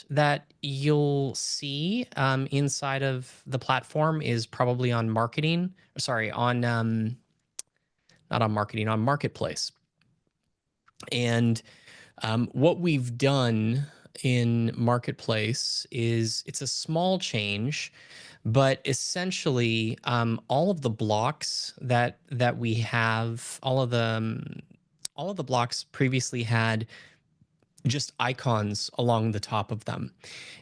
that you'll see inside of the platform is probably on marketing. Sorry, on not on marketing, on marketplace. And what we've done in marketplace is it's a small change, but essentially all of the blocks that we have, all of the blocks previously had just icons along the top of them.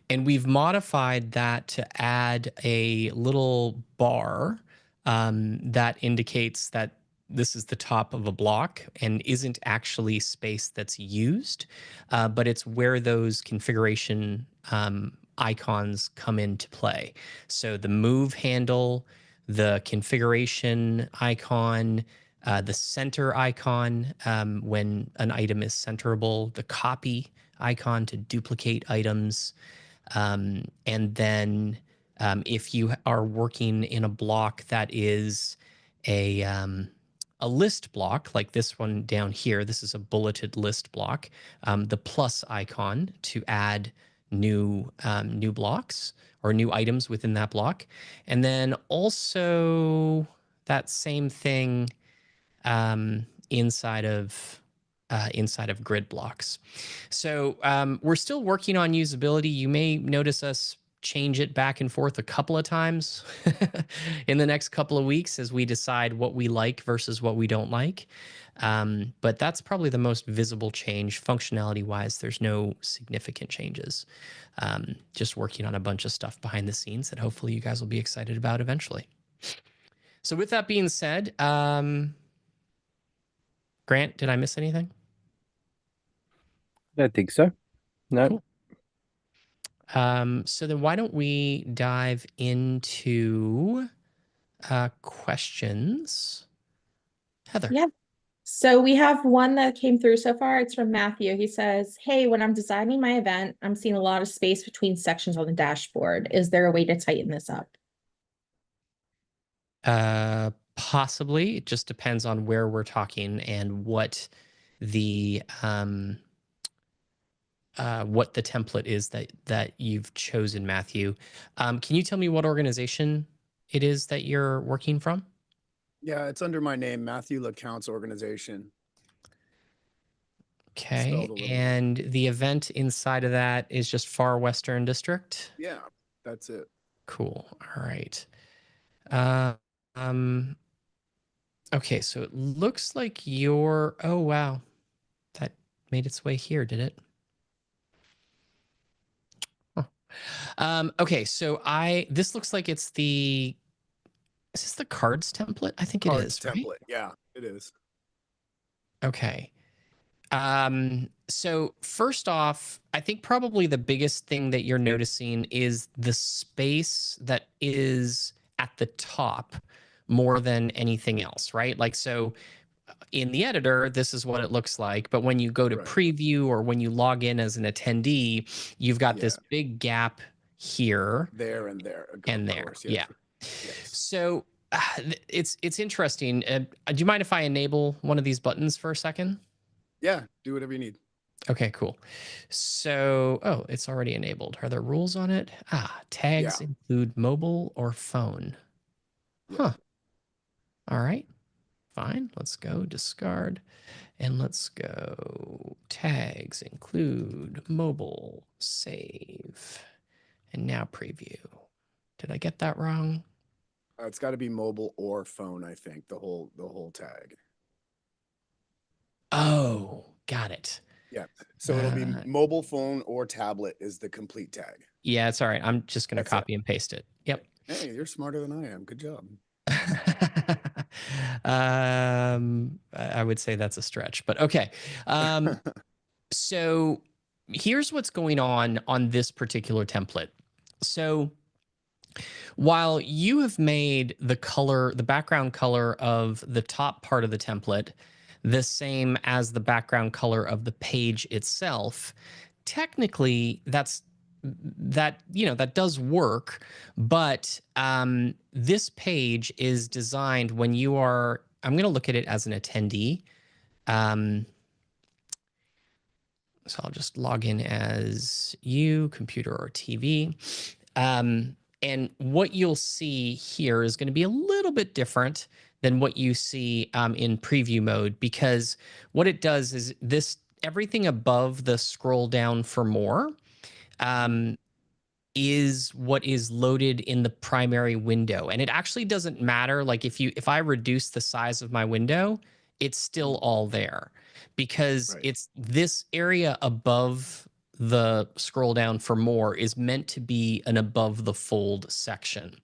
And we've modified that to add a little bar that indicates that this is the top of a block and isn't actually space that's used, but it's where those configuration icons come into play. So the move handle, the configuration icon, the center icon when an item is centerable, the copy icon to duplicate items, and then if you are working in a block that is a list block, like this one down here, this is a bulleted list block, the plus icon to add new blocks or new items within that block. And then also that same thing inside of grid blocks. So we're still working on usability. You may notice us change it back and forth a couple of times in the next couple of weeks as we decide what we like versus what we don't like. But that's probably the most visible change functionality wise. There's no significant changes. Just working on a bunch of stuff behind the scenes that hopefully you guys will be excited about eventually. So with that being said, Grant, did I miss anything? I don't think so. No. Cool. So then why don't we dive into questions? Heather. Yeah. So we have one that came through so far. It's from Matthew. He says, hey, when I'm designing my event, I'm seeing a lot of space between sections on the dashboard. Is there a way to tighten this up? Possibly. It just depends on where we're talking and what the template is that you've chosen, Matthew. Can you tell me what organization it is that you're working from? Yeah, it's under my name, Matthew LeCount's organization. Okay, and the event inside of that is just Far Western District? Yeah, that's it. Cool. All right. Okay, so it looks like you're, oh wow, that made its way here, did it? Huh. Okay, so this looks like it's is this the cards template? I think it is, template, right? yeah, it is. Okay. So first off, I think probably the biggest thing that you're noticing is the space that is at the top more than anything else, right? Like, so in the editor, this is what it looks like. But when you go to preview or when you log in as an attendee, you've got this big gap here. There and there. And there. Course, yes. Yeah. Yes. So it's interesting. Do you mind if I enable one of these buttons for a second? Yeah, do whatever you need. Okay, cool. So, oh, it's already enabled. Are there rules on it? Tags include mobile or phone. Huh. All right. Fine. Let's go discard. And let's go tags include mobile, save. And now preview. Did I get that wrong? It's got to be mobile or phone, I think, the whole tag. Oh, got it. Yeah. So it'll be mobile phone or tablet is the complete tag. Yeah, it's all right. I'm just going to copy and paste it. Yep. Hey, you're smarter than I am. Good job. I would say that's a stretch, but okay. So here's what's going on this particular template. So while you have made the background color of the top part of the template the same as the background color of the page itself, technically that does work, but this page is designed when you are, I'm going to look at it as an attendee. So I'll just log in as you, computer or TV. And what you'll see here is going to be a little bit different than what you see in preview mode, because what it does is this everything above the scroll down for more is what is loaded in the primary window. And it actually doesn't matter. Like if I reduce the size of my window, it's still all there, because Right. it's this area above the scroll down for more is meant to be an above the fold section.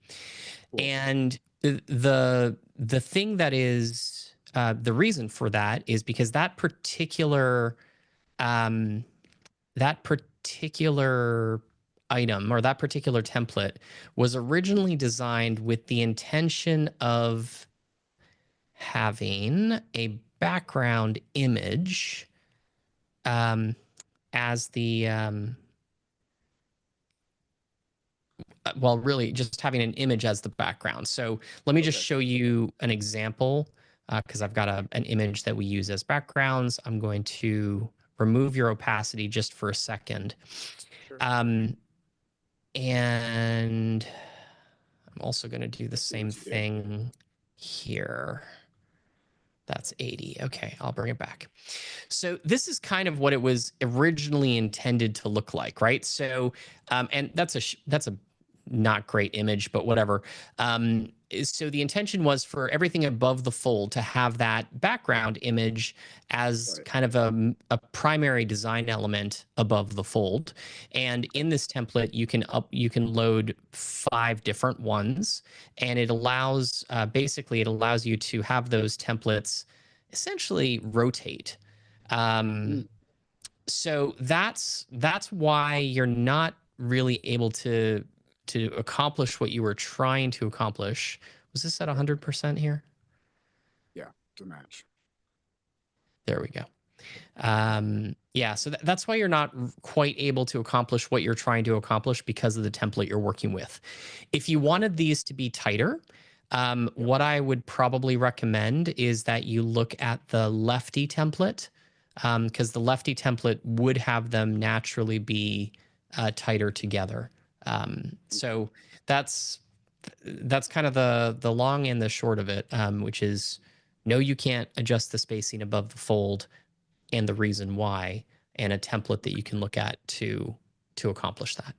Cool. And the thing that is the reason for that is because that particular item or that particular template was originally designed with the intention of having a background image as the well, really just having an image as the background. So let me just Okay. show you an example, because I've got an image that we use as backgrounds. I'm going to remove your opacity just for a second. Sure. And I'm also going to do the See same what you did. thing here. That's 80. Okay, I'll bring it back. So this is kind of what it was originally intended to look like, right? So, and that's a not great image, but whatever. So the intention was for everything above the fold to have that background image as Right. kind of a primary design element above the fold. And in this template, you can load 5 different ones, and it allows basically it allows you to have those templates essentially rotate. Mm. So that's why you're not really able to accomplish what you were trying to accomplish. Was this at Right. 100% here? Yeah, to match. There we go. Yeah, so that's why you're not quite able to accomplish what you're trying to accomplish, because of the template you're working with. If you wanted these to be tighter, what I would probably recommend is that you look at the lefty template, because the lefty template would have them naturally be tighter together. So that's kind of the long and the short of it, which is no, you can't adjust the spacing above the fold, and the reason why, and a template that you can look at to accomplish that.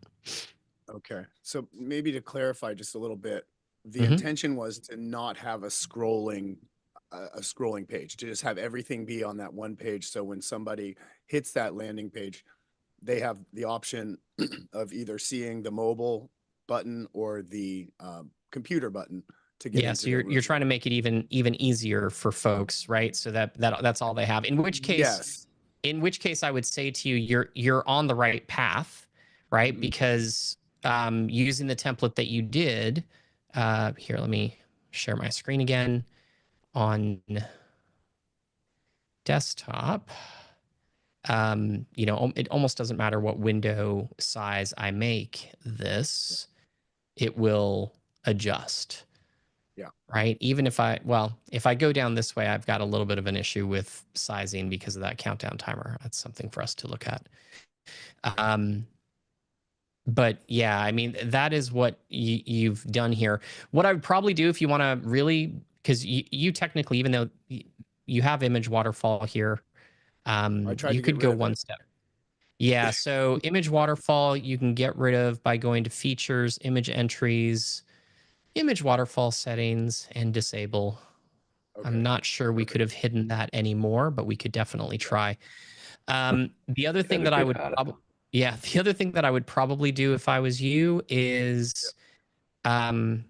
Okay. So maybe to clarify just a little bit, the Mhm. intention was to not have a scrolling page, to just have everything be on that one page. So when somebody hits that landing page, they have the option of either seeing the mobile button or the computer button to get Yeah, into so their you're room. trying to make it even easier for folks, right? So that's all they have. Yes. In which case I would say to you, you're on the right path, right? Mhm. Because using the template that you did, here, let me share my screen again on desktop. It almost doesn't matter what window size I make this, it will adjust, Yeah. right? Even if if I go down this way, I've got a little bit of an issue with sizing because of that countdown timer. That's something for us to look at. But yeah, I mean, that is what you've done here. What I would probably do if you want to really, because you technically, even though you have image waterfall here, I tried you to get could rid go of one it. step. Yeah, so image waterfall you can get rid of by going to features, image entries, image waterfall settings, and disable. I'm Okay. not sure we could Perfect. have hidden that anymore, but we could definitely Yeah. try. The other thing Gotta that I get would out of probably, yeah, the other thing that I would probably do if I was you is, um,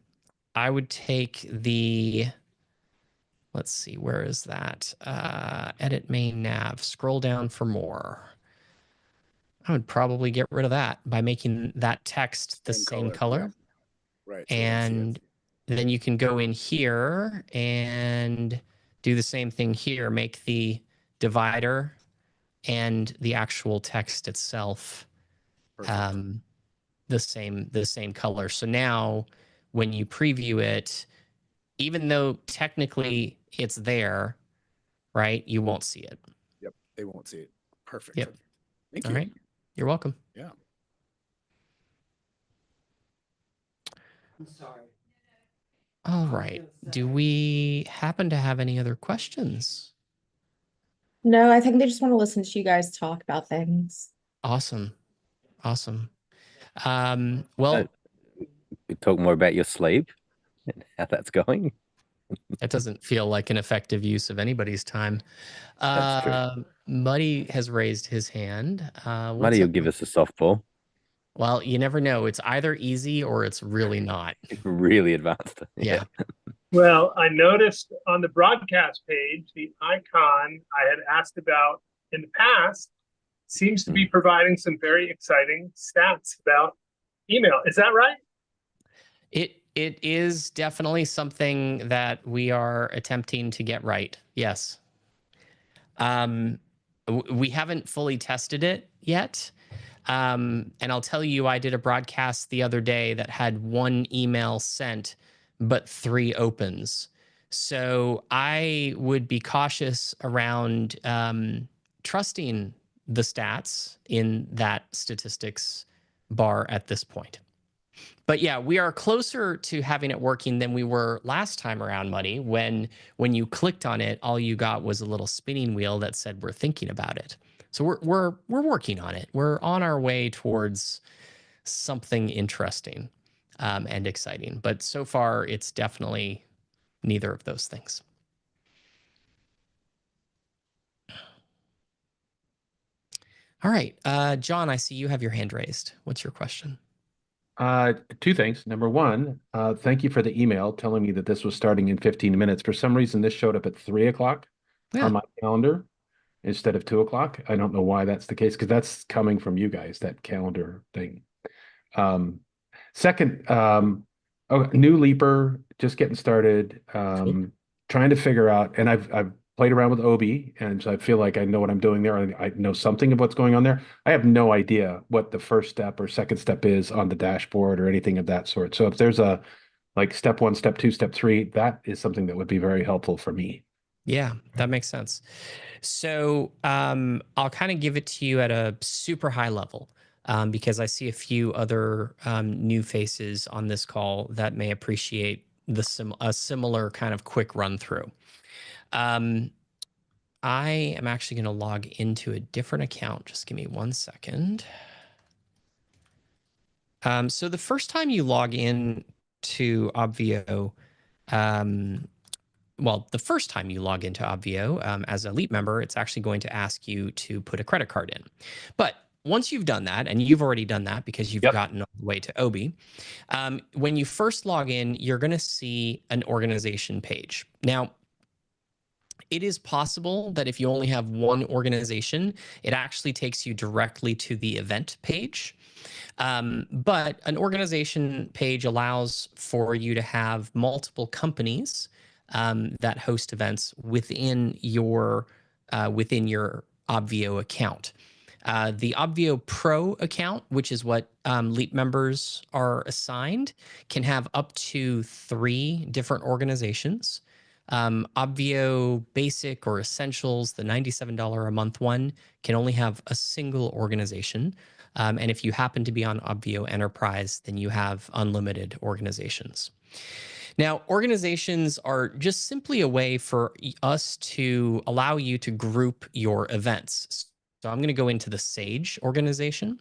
I would take let's see, where is that? Edit main nav, scroll down for more. I would probably get rid of that by making that text the Same same color. Yeah. color. Right. So they don't see it. And then you can go in here and do the same thing here. Make the divider and the actual text itself Perfect. um, the same color. So now when you preview it, even though technically it's there, right, you won't see it. Yep. They won't see it. Perfect. Yep. Thank All you. right. You're welcome. Yeah. I'm sorry. All right. Do we happen to have any other questions? No, I think they just want to listen to you guys talk about things. Awesome. Awesome. Well, We talk more about your sleep and how that's going. that doesn't feel like an effective use of anybody's time. That's true. Muddy has raised his hand. Muddy What's will up? give us a softball. Well, you never know. It's either easy or it's really not. Really advanced. Yeah. Well, I noticed on the broadcast page, the icon I had asked about in the past seems to be providing some very exciting stats about email. Is that right? It is definitely something that we are attempting to get right. Yes. We haven't fully tested it yet. And I'll tell you, I did a broadcast the other day that had 1 email sent, but 3 opens. So I would be cautious around trusting the stats in that statistics bar at this point. But yeah, we are closer to having it working than we were last time around, Muddy, when you clicked on it, all you got was a little spinning wheel that said we're thinking about it. So we're working on it. We're on our way towards something interesting and exciting. But so far, it's definitely neither of those things. All right, John, I see you have your hand raised. What's your question? Two things. Number one, thank you for the email telling me that this was starting in 15 minutes. For some reason, this showed up at 3 o'clock Yeah. on my calendar instead of 2 o'clock. I don't know why that's the case because that's coming from you guys, that calendar thing. Second, new Leaper, just getting started, trying to figure out, and I've played around with Obi, and so I feel like I know what I'm doing there. I know something of what's going on there. I have no idea what the first step or second step is on the dashboard or anything of that sort. So if there's a like step 1, step 2, step 3, that is something that would be very helpful for me. Yeah, that makes sense. So I'll kind of give it to you at a super high level because I see a few other new faces on this call that may appreciate a similar kind of quick run through. I am actually going to log into a different account. Just give me 1 second. So the first time you log in to Obvio, the first time you log into Obvio as a Leap member, it's actually going to ask you to put a credit card in. But once you've done that, and you've already done that because you've gotten all the way to Obi, when you first log in, you're going to see an organization page. Now, it is possible that if you only have one organization, it actually takes you directly to the event page. But an organization page allows for you to have multiple companies that host events within your Obvio account. The Obvio Pro account, which is what Leap members are assigned, can have up to 3 different organizations. Obvio Basic or Essentials, the $97 a month one, can only have a single organization. And if you happen to be on Obvio Enterprise, then you have unlimited organizations. Now, organizations are just simply a way for us to allow you to group your events. So I'm going to go into the Sage organization.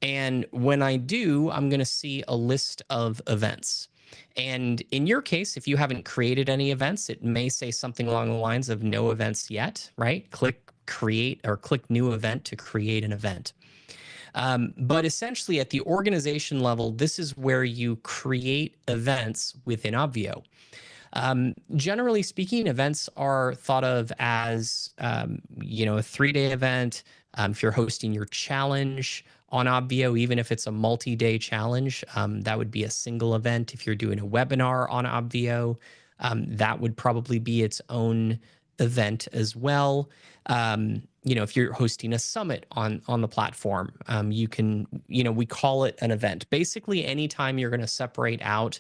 And when I do, I'm going to see a list of events. And in your case, if you haven't created any events, it may say something along the lines of no events yet, right? Click create or click new event to create an event. But essentially at the organization level, this is where you create events within Obvio. Generally speaking, events are thought of as, a 3-day event. If you're hosting your challenge on Obvio, even if it's a multi-day challenge, that would be a single event. If you're doing a webinar on Obvio, that would probably be its own event as well. If you're hosting a summit on the platform, you can, we call it an event. Basically, anytime you're going to separate out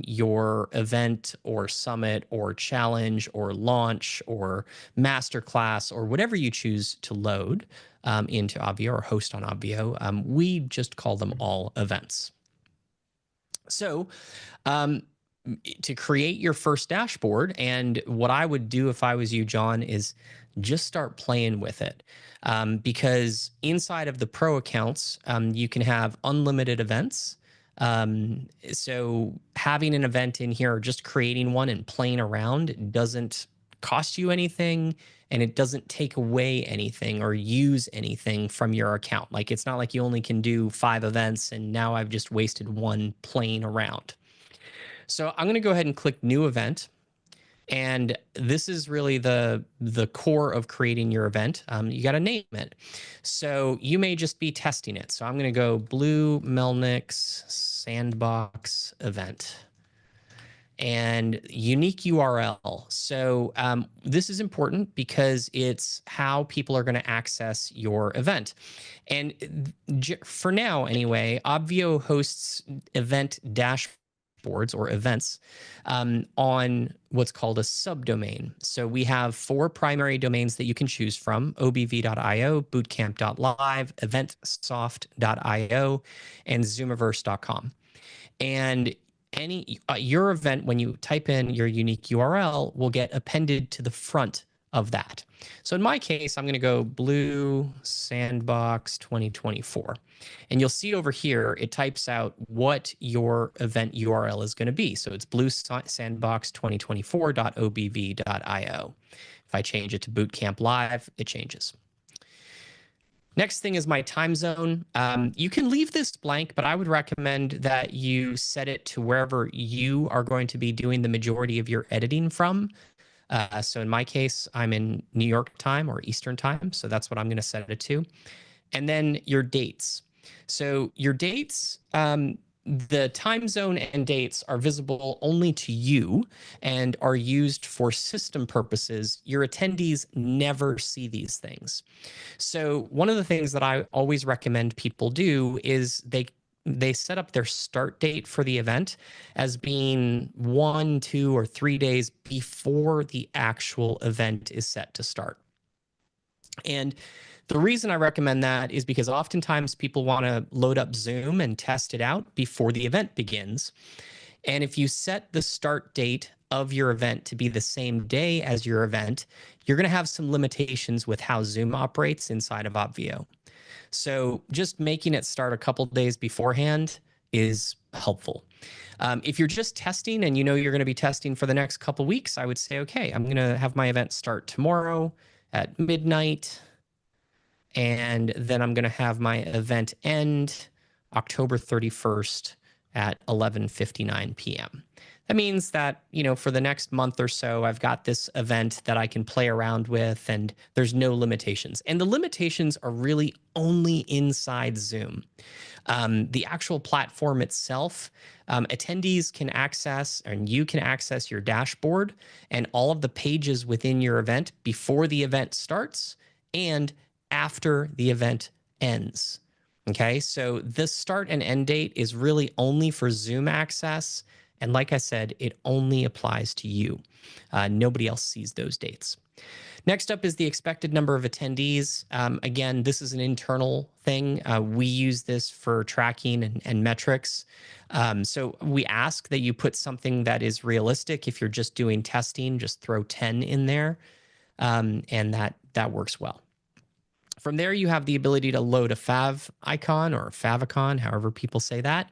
your event or summit or challenge or launch or masterclass or whatever you choose to load, into Obvio or host on Obvio. We just call them all events. So to create your first dashboard, and what I would do if I was you, John, is just start playing with it. Because inside of the pro accounts, you can have unlimited events. So having an event in here or just creating one and playing around doesn't cost you anything, and it doesn't take away anything or use anything from your account. Like, it's not like you only can do 5 events and now I've just wasted one playing around. So I'm going to go ahead and click new event. And this is really the core of creating your event. You got to name it. So you may just be testing it. So I'm going to go Blue Melnick's Sandbox event and unique URL. So this is important because it's how people are going to access your event. And for now, anyway, Obvio hosts event dashboards or events on what's called a subdomain. So we have 4 primary domains that you can choose from: obv.io, bootcamp.live, eventsoft.io, and zoomiverse.com. And your event, when you type in your unique URL, will get appended to the front of that. So in my case, I'm going to go Blue Sandbox 2024. And you'll see over here, it types out what your event URL is going to be. So it's bluesandbox2024.obv.io. If I change it to Bootcamp Live, it changes. Next thing is my time zone. You can leave this blank, but I would recommend that you set it to wherever you are going to be doing the majority of your editing from. So in my case, I'm in New York time or Eastern time, so that's what I'm going to set it to. And then your dates. So your dates, the time zone and dates are visible only to you and are used for system purposes. Your attendees never see these things. So one of the things that I always recommend people do is they set up their start date for the event as being 1, 2, or 3 days before the actual event is set to start. And the reason I recommend that is because oftentimes people want to load up Zoom and test it out before the event begins. And if you set the start date of your event to be the same day as your event, you're going to have some limitations with how Zoom operates inside of Obvio. So just making it start a couple days beforehand is helpful. If you're just testing and you know you're going to be testing for the next couple weeks, I would say, okay, I'm going to have my event start tomorrow at midnight, and then I'm going to have my event end October 31st at 11:59 p.m. That means that, you know, for the next month or so, I've got this event that I can play around with, and there's no limitations. And the limitations are really only inside Zoom. The actual platform itself, attendees can access, and you can access your dashboard and all of the pages within your event before the event starts and after the event ends. Okay, so the start and end date is really only for Zoom access. And like I said, it only applies to you. Nobody else sees those dates. Next up is the expected number of attendees. Again, this is an internal thing. We use this for tracking and metrics. So we ask that you put something that is realistic. If you're just doing testing, just throw 10 in there, and that works well. From there, you have the ability to load a fav icon or favicon, however people say that.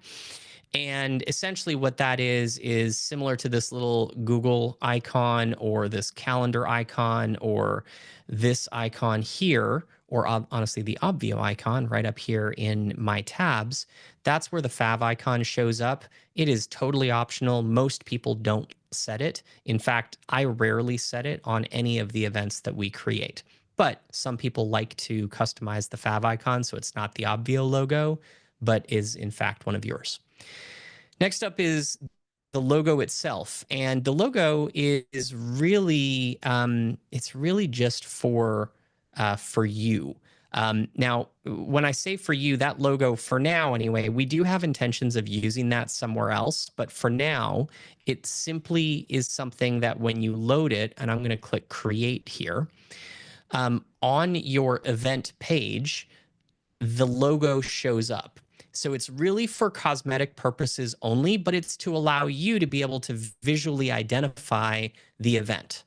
And essentially what that is similar to this little Google icon or this calendar icon or this icon here, or honestly, the Obvio icon right up here in my tabs. That's where the fav icon shows up. It is totally optional. Most people don't set it. In fact, I rarely set it on any of the events that we create. But some people like to customize the fav icon so it's not the Obvio logo, but is in fact one of yours. Next up is the logo itself, and the logo is really it's really just for you. Now, when I say for you, that logo for now anyway, we do have intentions of using that somewhere else, but for now, it simply is something that when you load it, and I'm going to click create here. on your event page, the logo shows up. So it's really for cosmetic purposes only, but it's to allow you to be able to visually identify the event,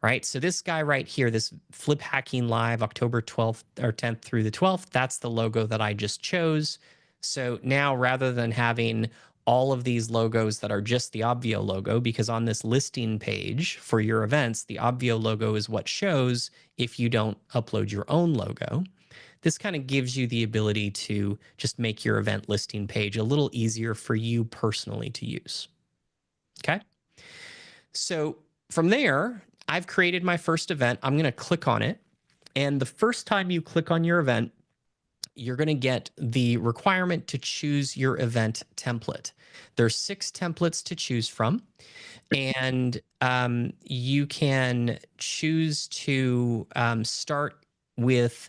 right? So this guy right here, this Flip Hacking Live, October 12th or 10th through the 12th, that's the logo that I just chose. So now rather than having all of these logos that are just the Obvio logo, because on this listing page for your events, the Obvio logo is what shows if you don't upload your own logo. This kind of gives you the ability to just make your event listing page a little easier for you personally to use. Okay. So from there, I've created my first event. I'm going to click on it. And the first time you click on your event, you're going to get the requirement to choose your event template. There's 6 templates to choose from. And you can choose to start with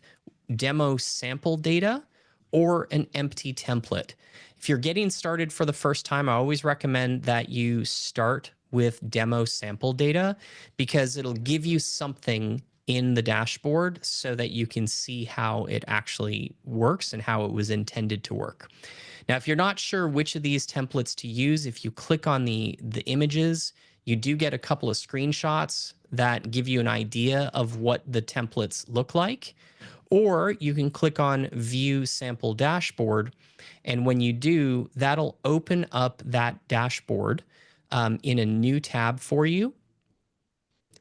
demo sample data or an empty template. If you're getting started for the first time, I always recommend that you start with demo sample data because it'll give you something in the dashboard so that you can see how it actually works and how it was intended to work. Now, if you're not sure which of these templates to use, if you click on the images, you do get a couple of screenshots that give you an idea of what the templates look like. Or you can click on View Sample Dashboard. And when you do, that'll open up that dashboard in a new tab for you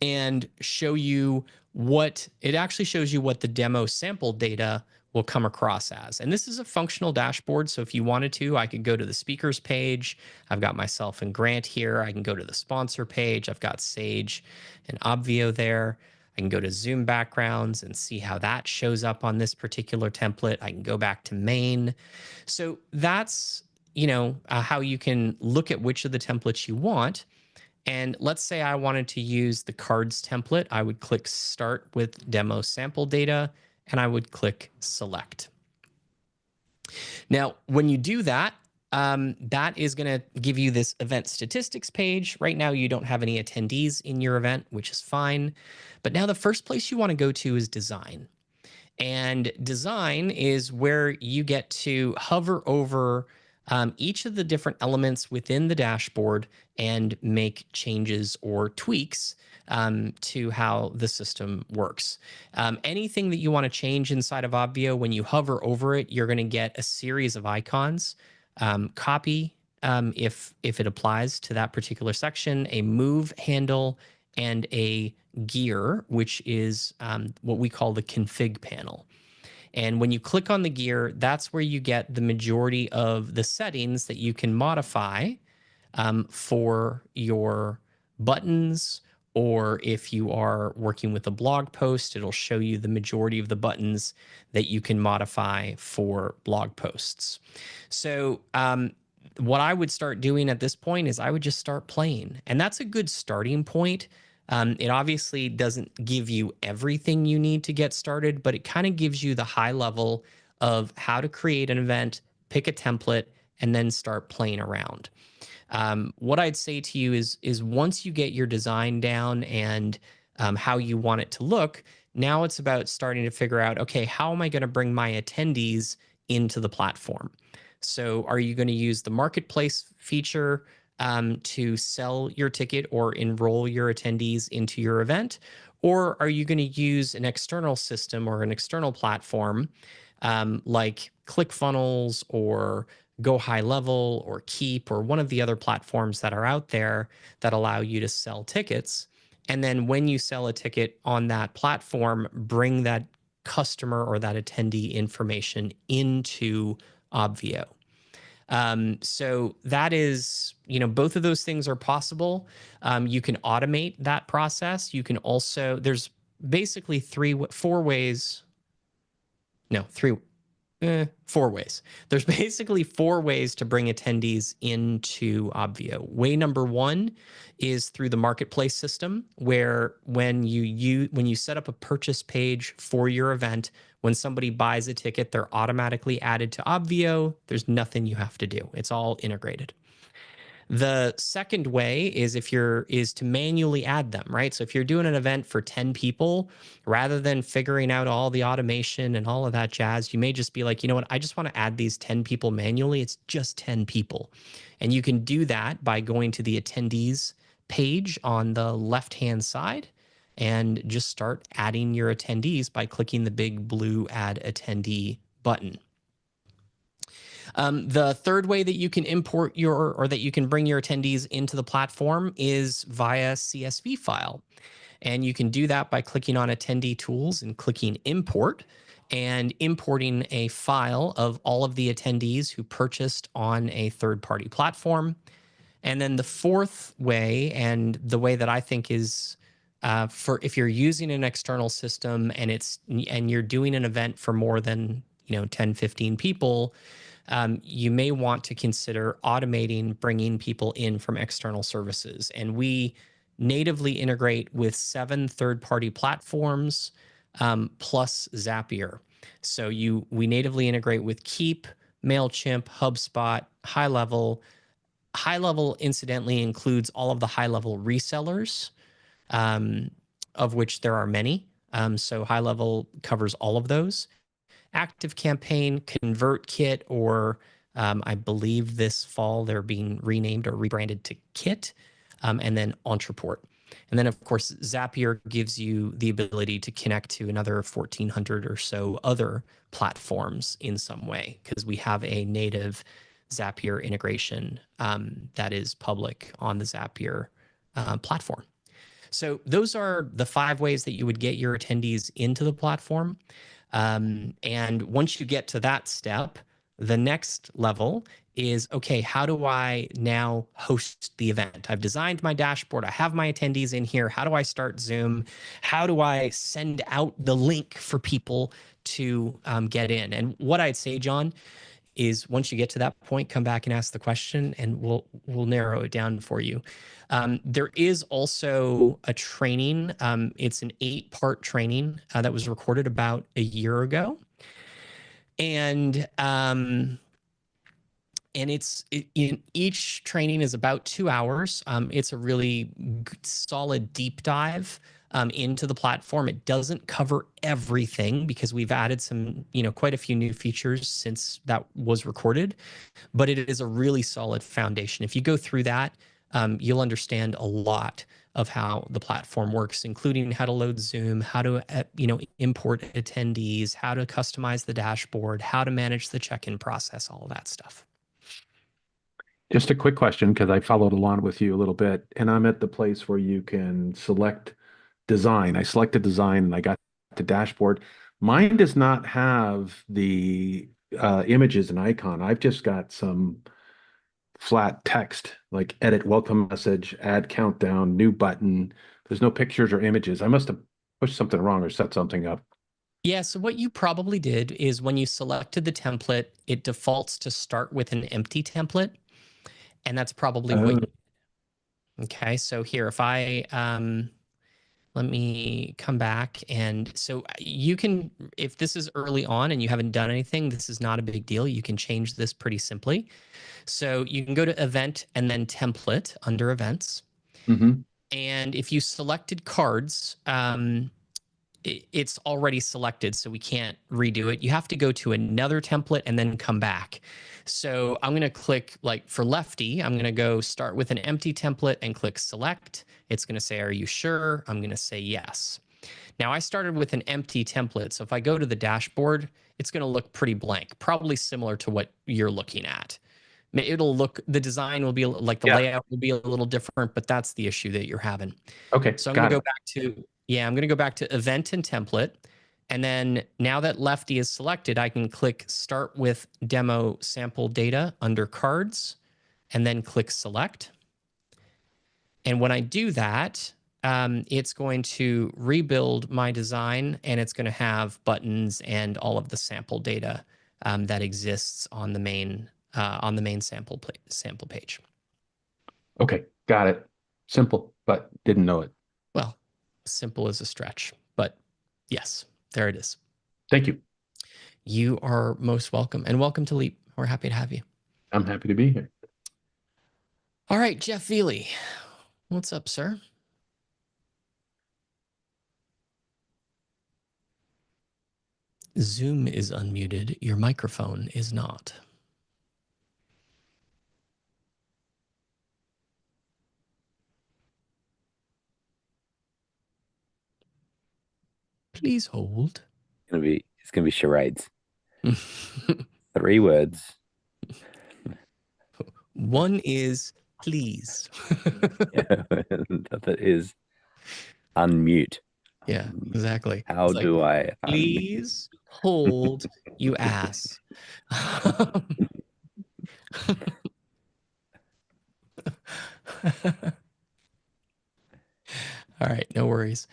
and show you what it actually shows you what the demo sample data will come across as. And this is a functional dashboard. So if you wanted to, I could go to the speakers page. I've got myself and Grant here. I can go to the sponsor page. I've got Sage and Obvio there. I can go to Zoom backgrounds and see how that shows up on this particular template. I can go back to main. So that's, how you can look at which of the templates you want. And let's say I wanted to use the cards template. I would click Start with Demo Sample Data, and I would click Select. Now, when you do that, that is going to give you this event statistics page. Right now, you don't have any attendees in your event, which is fine. But now the first place you want to go to is design. And design is where you get to hover over each of the different elements within the dashboard and make changes or tweaks to how the system works. Anything that you want to change inside of Obvio, when you hover over it, you're going to get a series of icons. Copy, if it applies to that particular section, a move handle, and a gear, which is what we call the config panel. And when you click on the gear, that's where you get the majority of the settings that you can modify for your buttons, or if you are working with a blog post, it'll show you the majority of the buttons that you can modify for blog posts. So what I would start doing at this point is I would just start playing. And that's a good starting point. It obviously doesn't give you everything you need to get started, but it kind of gives you the high level of how to create an event, pick a template, and then start playing around. What I'd say to you is once you get your design down and how you want it to look, now it's about starting to figure out, okay, how am I going to bring my attendees into the platform? So are you going to use the marketplace feature to sell your ticket or enroll your attendees into your event? Or are you going to use an external system or an external platform like ClickFunnels or Go High Level or Keep or one of the other platforms that are out there that allow you to sell tickets? And then when you sell a ticket on that platform, bring that customer or that attendee information into Obvio. So that is, both of those things are possible. You can automate that process. You can also, there's basically four ways. There's basically 4 ways to bring attendees into Obvio. Way number 1 is through the marketplace system, where when you set up a purchase page for your event, when somebody buys a ticket, they're automatically added to Obvio. There's nothing you have to do. It's all integrated. The second way is to manually add them, right? So if you're doing an event for 10 people, rather than figuring out all the automation and all of that jazz, you may just be like, you know what, I just want to add these 10 people manually. It's just 10 people. And you can do that by going to the attendees page on the left-hand side and just start adding your attendees by clicking the big blue Add Attendee button. The third way that you can that you can bring your attendees into the platform is via CSV file. And you can do that by clicking on Attendee Tools and clicking Import, and importing a file of all of the attendees who purchased on a third-party platform. And then the fourth way, and the way that I think is for if you're using an external system and you're doing an event for more than 10, 15 people, you may want to consider automating bringing people in from external services. And we natively integrate with 7 third-party platforms plus Zapier. So we natively integrate with Keep, MailChimp, HubSpot, HighLevel. HighLevel, incidentally, includes all of the HighLevel resellers, of which there are many. So HighLevel covers all of those. ActiveCampaign, ConvertKit, or I believe this fall they're being renamed or rebranded to Kit, and then Entreport. And then, of course, Zapier gives you the ability to connect to another 1,400 or so other platforms in some way, because we have a native Zapier integration that is public on the Zapier platform. So those are the 5 ways that you would get your attendees into the platform. And once you get to that step, the next level is, okay, how do I now host the event? I've designed my dashboard. I have my attendees in here. How do I start Zoom? How do I send out the link for people to get in? And what I'd say, John, is once you get to that point, come back and ask the question, and we'll narrow it down for you. There is also a training. It's an 8-part training that was recorded about a year ago, and each training is about 2 hours. It's a really solid deep dive into the platform. It doesn't cover everything because we've added some, quite a few new features since that was recorded, but it is a really solid foundation. If you go through that, you'll understand a lot of how the platform works, including how to load Zoom, how to import attendees, how to customize the dashboard, how to manage the check-in process, all of that stuff. Just a quick question, because I followed along with you a little bit, and I'm at the place where you can select design. I selected design and I got the dashboard. Mine does not have the images and icon. I've just got some flat text like edit welcome message, add countdown, new button. There's no pictures or images. I must have pushed something wrong or set something up. Yeah, so what you probably did is when you selected the template, it defaults to start with an empty template. And that's probably what you, okay. So here, if I, let me come back. And so you can, if this is early on and you haven't done anything, this is not a big deal. You can change this pretty simply. So you can go to event and then template under events. Mm-hmm. And if you selected cards, it's already selected, so we can't redo it. You have to go to another template and then come back. So I'm going to click, like for Lefty, I'm going to go start with an empty template and click select. It's going to say, are you sure? I'm going to say yes. Now I started with an empty template. So if I go to the dashboard, it's going to look pretty blank, probably similar to what you're looking at. It'll look, the design will be like the layout will be a little different, but that's the issue that you're having. Okay. So I'm going to go back to, I'm going to go back to event and template. And then now that Lefty is selected, I can click start with demo sample data under cards and then click select. And when I do that, it's going to rebuild my design and it's going to have buttons and all of the sample data that exists on the main sample page. Okay, got it. Simple, but didn't know it. Well, simple is a stretch, but yes, there it is. Thank you. You are most welcome, and welcome to Leap. We're happy to have you. I'm happy to be here. All right, Jeff Veely. What's up, sir? Zoom is unmuted. Your microphone is not. Please hold. It's gonna be charades. 3 words. One is please. The other is unmute. Yeah, exactly. How It's like, do I unmute? please hold, you ass. All right, no worries.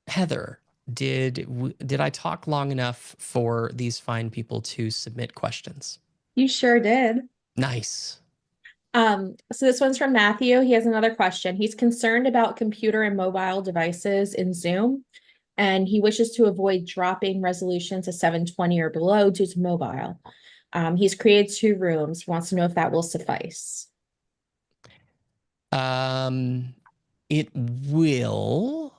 Heather, did I talk long enough for these fine people to submit questions? You sure did. Nice. So this one's from Matthew. He has another question. He's concerned about computer and mobile devices in Zoom, and he wishes to avoid dropping resolution to 720 or below due to mobile. He's created 2 rooms. He wants to know if that will suffice. It will,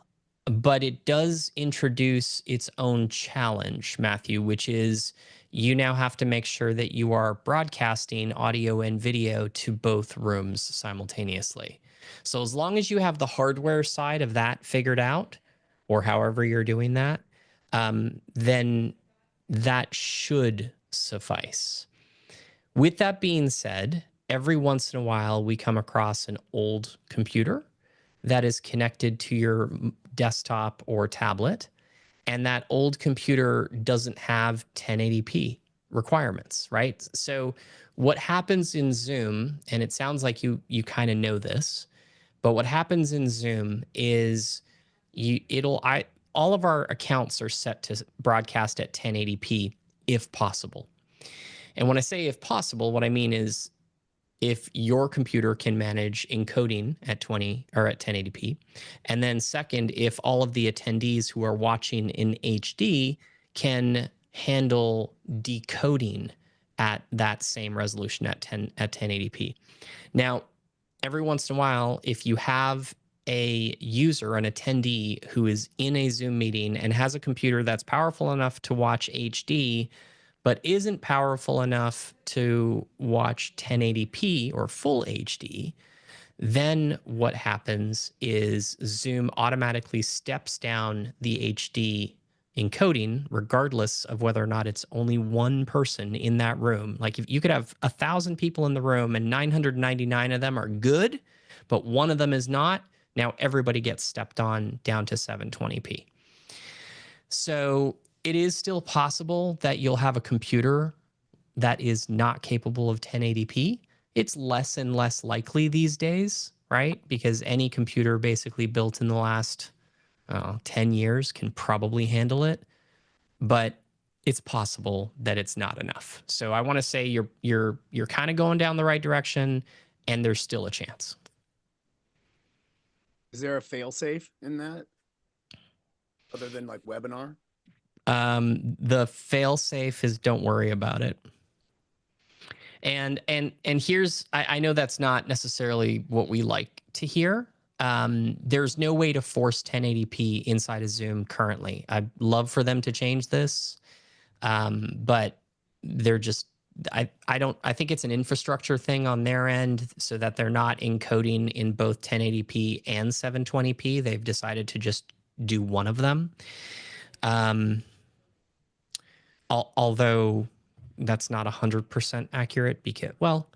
but it does introduce its own challenge, Matthew, which is you now have to make sure that you are broadcasting audio and video to both rooms simultaneously. So as long as you have the hardware side of that figured out, or however you're doing that, then that should suffice. With that being said, every once in a while we come across an old computer that is connected to your desktop or tablet, and that old computer doesn't have 1080p requirements, right? So what happens in Zoom, and it sounds like you kind of know this, but what happens in Zoom is all of our accounts are set to broadcast at 1080p if possible. And when I say if possible, what I mean is if your computer can manage encoding at 20 or at 1080p. And then second, if all of the attendees who are watching in HD can handle decoding at that same resolution at 1080p. Now, every once in a while, if you have a user, an attendee who is in a Zoom meeting and has a computer that's powerful enough to watch HD, but isn't powerful enough to watch 1080p or full HD, then what happens is Zoom automatically steps down the HD encoding, regardless of whether or not it's only one person in that room. Like if you could have 1,000 people in the room and 999 of them are good, but one of them is not, now everybody gets stepped on down to 720p. So it is still possible that you'll have a computer that is not capable of 1080p. It's less and less likely these days, right? Because any computer basically built in the last 10 years can probably handle it. But it's possible that it's not enough. So I want to say you're kind of going down the right direction, and there's still a chance. Is there a fail safe in that? Other than like webinar? The fail safe is don't worry about it. And here's, I know that's not necessarily what we like to hear. There's no way to force 1080p inside of Zoom currently. I'd love for them to change this, but they're just, I think it's an infrastructure thing on their end so that they're not encoding in both 1080p and 720p. They've decided to just do one of them. Although that's not 100% accurate because, well,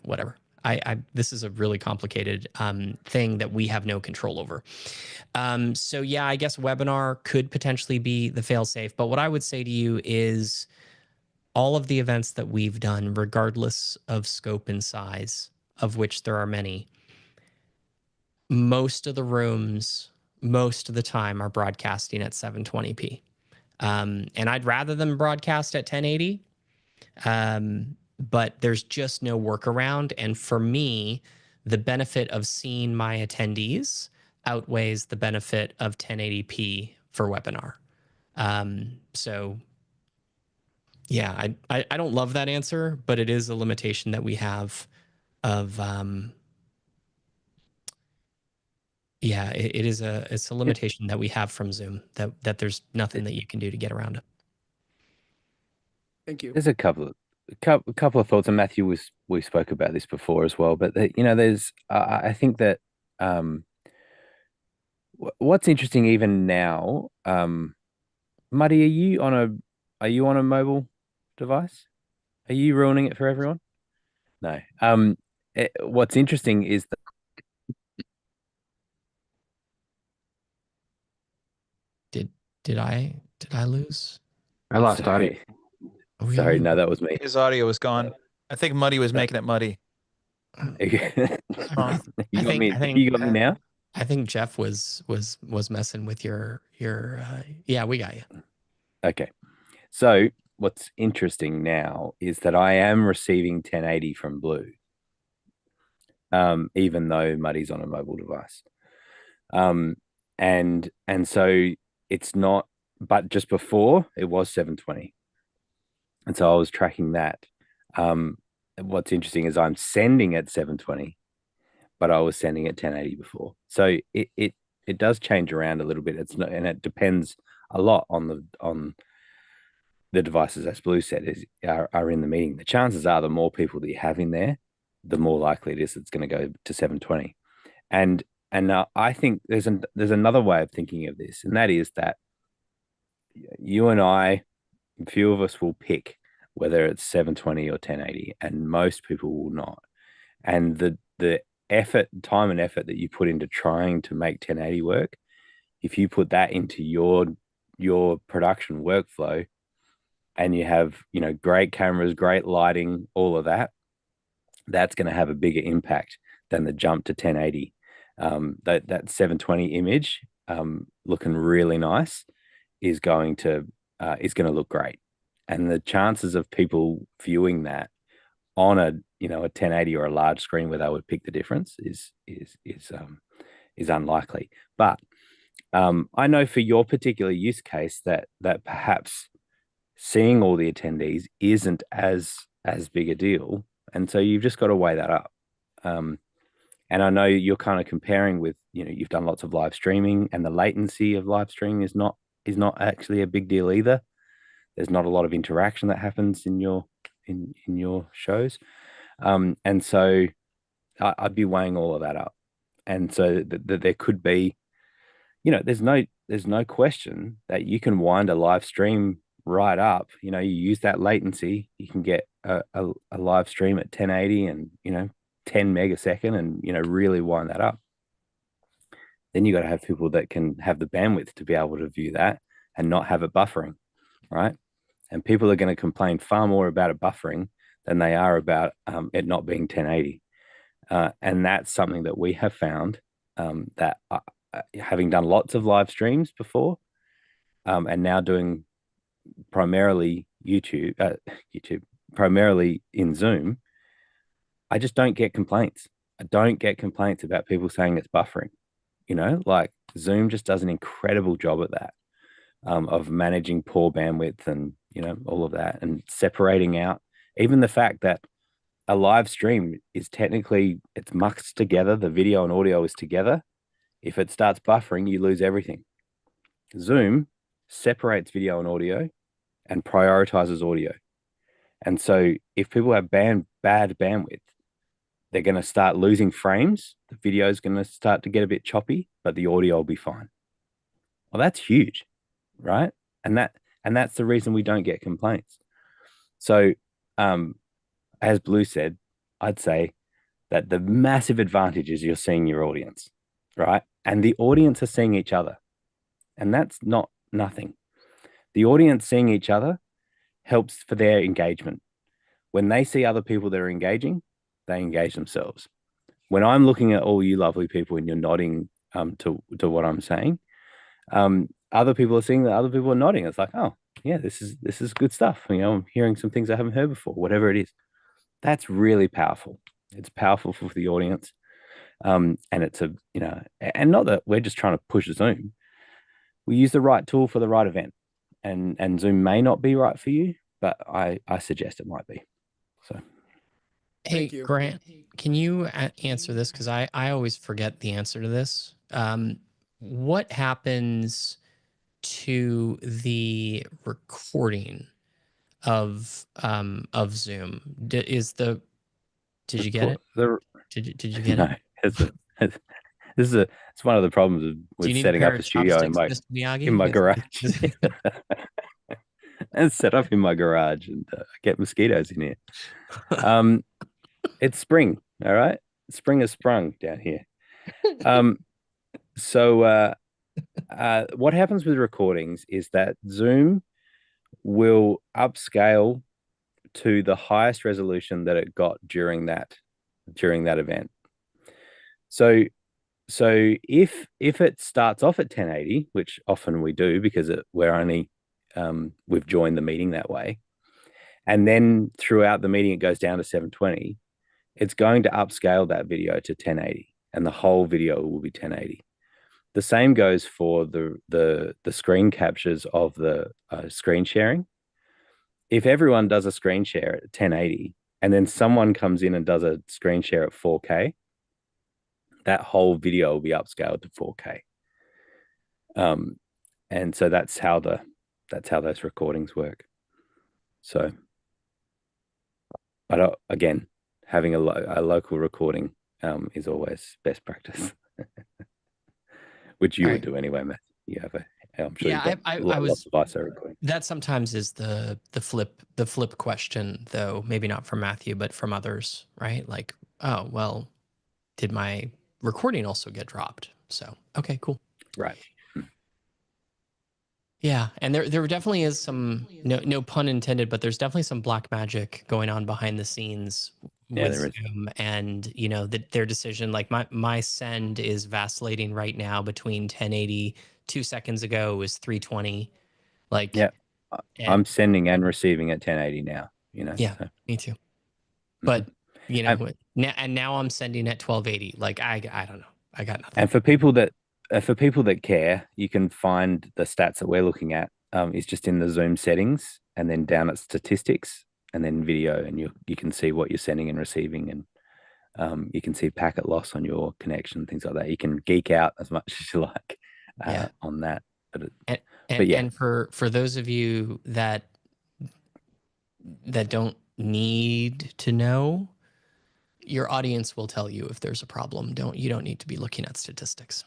whatever. This is a really complicated thing that we have no control over. So yeah, I guess webinar could potentially be the failsafe. But what I would say to you is all of the events that we've done, regardless of scope and size, of which there are many, most of the rooms, most of the time are broadcasting at 720p. And I'd rather them broadcast at 1080. But there's just no workaround. And for me, the benefit of seeing my attendees outweighs the benefit of 1080p for webinar. So Yeah, I don't love that answer, but it is a limitation that we have of yeah, it's a limitation that we have from Zoom that there's nothing that you can do to get around it. Thank you. There's a couple of thoughts, and Matthew we spoke about this before as well. But there's I think that what's interesting even now, Muddy, are you on a mobile device? Are you ruining it for everyone? No. What's interesting is that Did I lose? I lost audio. Oh, sorry, no, that was me. His audio was gone. I think Muddy was making it muddy. You I got think me. You got me now. I think Jeff was messing with your yeah, we got you. Okay. So what's interesting now is that I am receiving 1080 from Blue, even though Muddy's on a mobile device. And so it's not, but just before it was 720. And so I was tracking that. What's interesting is I'm sending at 720, but I was sending at 1080 before. So it does change around a little bit. It's not, and it depends a lot on the devices, as Blue said, are in the meeting. The chances are the more people that you have in there, the more likely it is it's going to go to 720. And I think there's another way of thinking of this, and that is that you and I, a few of us will pick whether it's 720 or 1080, and most people will not. And the time and effort that you put into trying to make 1080 work, if you put that into your production workflow, and you have great cameras, great lighting, all of that, that's going to have a bigger impact than the jump to 1080. That 720 image looking really nice is going to look great, and the chances of people viewing that on a 1080 or a large screen where they would pick the difference is unlikely. But I know for your particular use case that perhaps seeing all the attendees isn't as big a deal, and so you've just got to weigh that up. And I know you're kind of comparing with, you've done lots of live streaming, and the latency of live streaming is not actually a big deal either. There's not a lot of interaction that happens in your shows, and so I'd be weighing all of that up, and so that there could be, there's no question that you can wind a live stream right up. You use that latency, you can get a live stream at 1080 and 10 megasecond, and really wind that up. Then you got to have people that can have the bandwidth to be able to view that and not have it buffering, right? And people are going to complain far more about it buffering than they are about it not being 1080. And that's something that we have found, that having done lots of live streams before, and now doing primarily YouTube, primarily in Zoom, I just don't get complaints. I don't get complaints about people saying it's buffering. Like Zoom just does an incredible job at that, of managing poor bandwidth and all of that, and separating out even the fact that a live stream is technically, it's muxed together. The video and audio is together. If it starts buffering, you lose everything. Zoom separates video and audio and prioritizes audio. And so if people have bad bandwidth, they're going to start losing frames. The video is going to start to get a bit choppy, but the audio will be fine. Well, that's huge, right? And that's the reason we don't get complaints. So, as Blue said, I'd say that the massive advantage is you're seeing your audience, right? And the audience are seeing each other. And that's not nothing. The audience seeing each other helps for their engagement. When they see other people that are engaging, they engage themselves. When I'm looking at all you lovely people and you're nodding to what I'm saying, other people are seeing that other people are nodding. It's like, oh yeah, this is good stuff. I'm hearing some things I haven't heard before, whatever it is. That's really powerful. It's powerful for the audience. And it's and not that we're just trying to push Zoom. We use the right tool for the right event, and Zoom may not be right for you, but I suggest it might be. So Hey, Thank you. Grant, can you answer this? Because I always forget the answer to this. What happens to the recording of Zoom? Did you get it? Did you get no, it? it's one of the problems Do you with need a setting pair up of a studio chopsticks, Mr. Miyagi? in my garage. Is- And set up in my garage and get mosquitoes in here. It's spring, all right. Spring has sprung down here. So what happens with recordings is that Zoom will upscale to the highest resolution that it got during that event. So if it starts off at 1080, which often we do because we've joined the meeting that way, and then throughout the meeting it goes down to 720, it's going to upscale that video to 1080, and the whole video will be 1080. The same goes for the screen captures of the screen sharing. If everyone does a screen share at 1080 and then someone comes in and does a screen share at 4K, that whole video will be upscaled to 4K. And so that's how those recordings work. So, but again, having a local recording is always best practice, which you would do anyway, Matt. You have I'm sure Yeah, you've got lots of ISO recording. that sometimes is the flip question, though. Maybe not from Matthew, but from others, right? Like, oh well, did my recording also get dropped? So okay, cool. Right. Yeah, and there definitely is some, no pun intended, but there's definitely some black magic going on behind the scenes Yeah, with there is. Zoom, and their decision. Like my send is vacillating right now between 1080. 2 seconds ago was 320. Like, Yeah, and I'm sending and receiving at 1080 now. yeah, so. me too. But now I'm sending at 1280. Like I don't know. I got nothing. And for people that care, you can find the stats that we're looking at. Is just in the Zoom settings, and then down at statistics, and then video, and you can see what you're sending and receiving, and you can see packet loss on your connection, things like that. You can geek out as much as you like on that. But yeah, And for those of you that don't need to know, your audience will tell you if there's a problem. You don't need to be looking at statistics.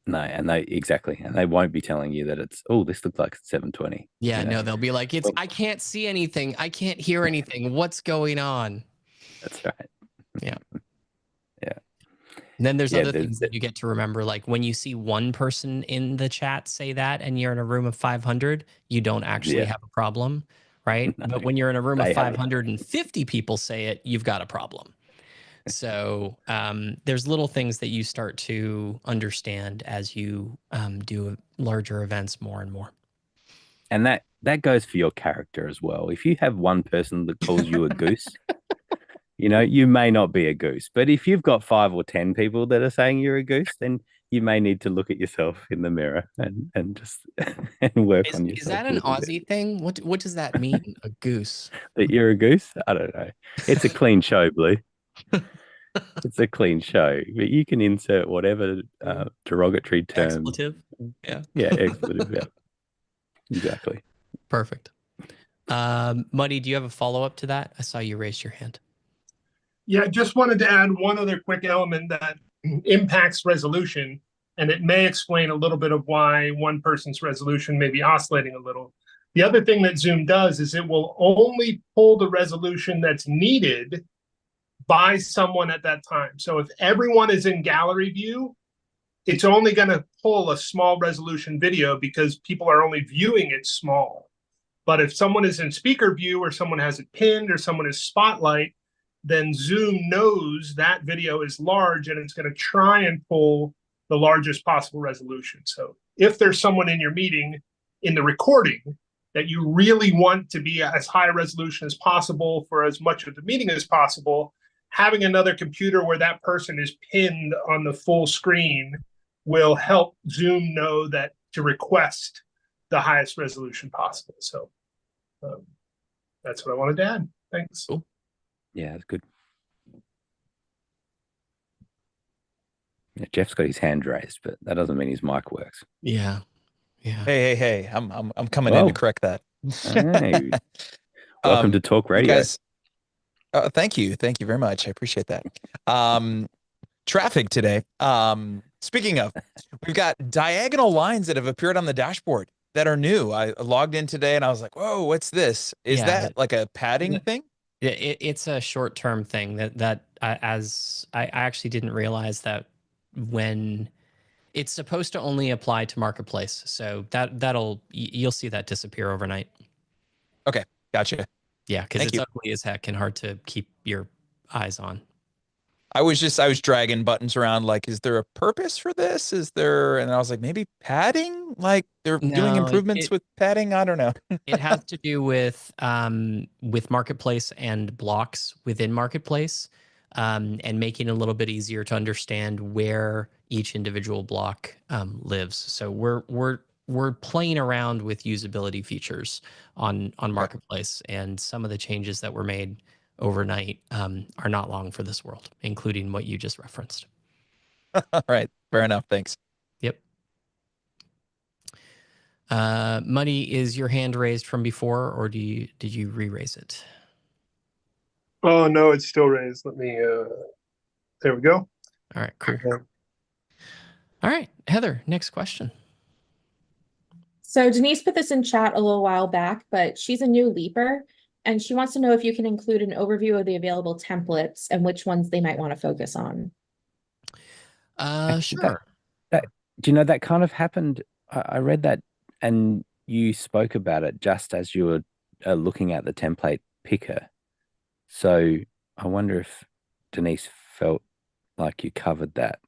no, and they won't be telling you that this looks like it's 720. Yeah, no, they'll be like, I can't see anything, I can't hear anything. What's going on? That's right. Yeah. Yeah. And then there's other things that you get to remember, like when you see one person in the chat say that and you're in a room of 500, you don't actually have a problem, right? No, but when you're in a room of 550 people say it, you've got a problem. So there's little things that you start to understand as you do larger events more and more. And that goes for your character as well. If you have one person that calls you a goose, you may not be a goose. But if you've got 5 or 10 people that are saying you're a goose, then you may need to look at yourself in the mirror and just and work on yourself. Is that an Aussie thing? What does that mean? A goose? That you're a goose? I don't know. It's a clean show, Blue. It's a clean show, but you can insert whatever derogatory term. Expletive. Yeah. Yeah, expletive. Yeah. Exactly. Perfect. Muddy, do you have a follow-up to that? I saw you raise your hand. Yeah, just wanted to add one other quick element that impacts resolution, and it may explain a little bit of why one person's resolution may be oscillating a little. The other thing that Zoom does is it will only pull the resolution that's needed by someone at that time. So if everyone is in gallery view, it's only going to pull a small resolution video because people are only viewing it small. But if someone is in speaker view, or someone has it pinned, or someone is spotlight, then Zoom knows that video is large and it's going to try and pull the largest possible resolution. So if there's someone in your meeting in the recording that you really want to be as high a resolution as possible for as much of the meeting as possible, having another computer where that person is pinned on the full screen will help Zoom know that to request the highest resolution possible. So That's what I wanted to add. Thanks. Cool. Yeah, that's good. Yeah, Jeff's got his hand raised, but that doesn't mean his mic works. Yeah. Yeah. Hey, I'm coming in to Whoa. correct that. Hey. Welcome to Talk You Radio. guys, thank you very much. I appreciate that. Traffic today. Speaking of, we've got diagonal lines that have appeared on the dashboard that are new. I logged in today and I was like, whoa, what's this? Is Yeah. that like a padding thing? Yeah, it's a short-term thing that as I actually didn't realize that when it's supposed to only apply to marketplace. So you'll see that disappear overnight. Okay, gotcha. Yeah, because Thank it's you. ugly as heck and hard to keep your eyes on. I was dragging buttons around like, is there a purpose for this? Is there, and I was like, maybe padding? Like they're doing No, improvements with padding? I don't know. it has to do with marketplace and blocks within marketplace, and making it a little bit easier to understand where each individual block lives. So we're playing around with usability features on marketplace, and some of the changes that were made overnight are not long for this world, including what you just referenced. All right, fair enough. Thanks. Yep. Muddy, is your hand raised from before, or did you re-raise it? Oh no, it's still raised. Let me there we go. All right, cool. Okay. All right, Heather, next question. So Denise put this in chat a little while back, but she's a new leaper and she wants to know if you can include an overview of the available templates and which ones they might want to focus on. Sure. Do you know that kind of happened? I read that and you spoke about it just as you were looking at the template picker. So I wonder if Denise felt like you covered that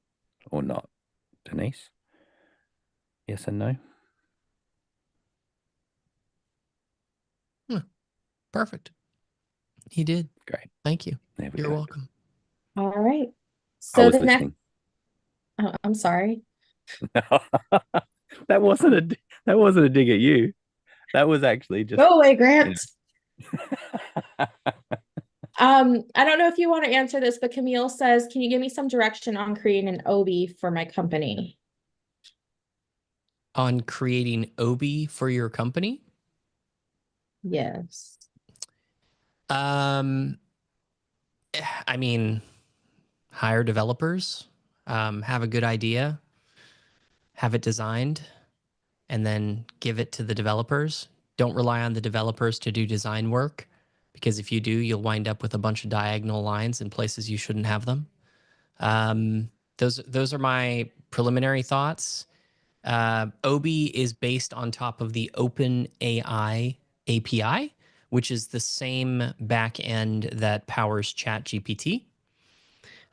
or not. Denise? Yes and no? Perfect. He did. Great. Thank you. There we You're go. welcome. All right. I So was the next, listening. oh, I'm sorry. That wasn't a dig at you. That was actually just Go away, Grant. Yeah. I don't know if you want to answer this, but Camille says, can you give me some direction on creating an OB for my company? On creating OB for your company? Yes. I mean, hire developers, have a good idea, have it designed, and then give it to the developers. Don't rely on the developers to do design work, because if you do, you'll wind up with a bunch of diagonal lines in places you shouldn't have them. Those are my preliminary thoughts. OB is based on top of the OpenAI API, which is the same backend that powers ChatGPT.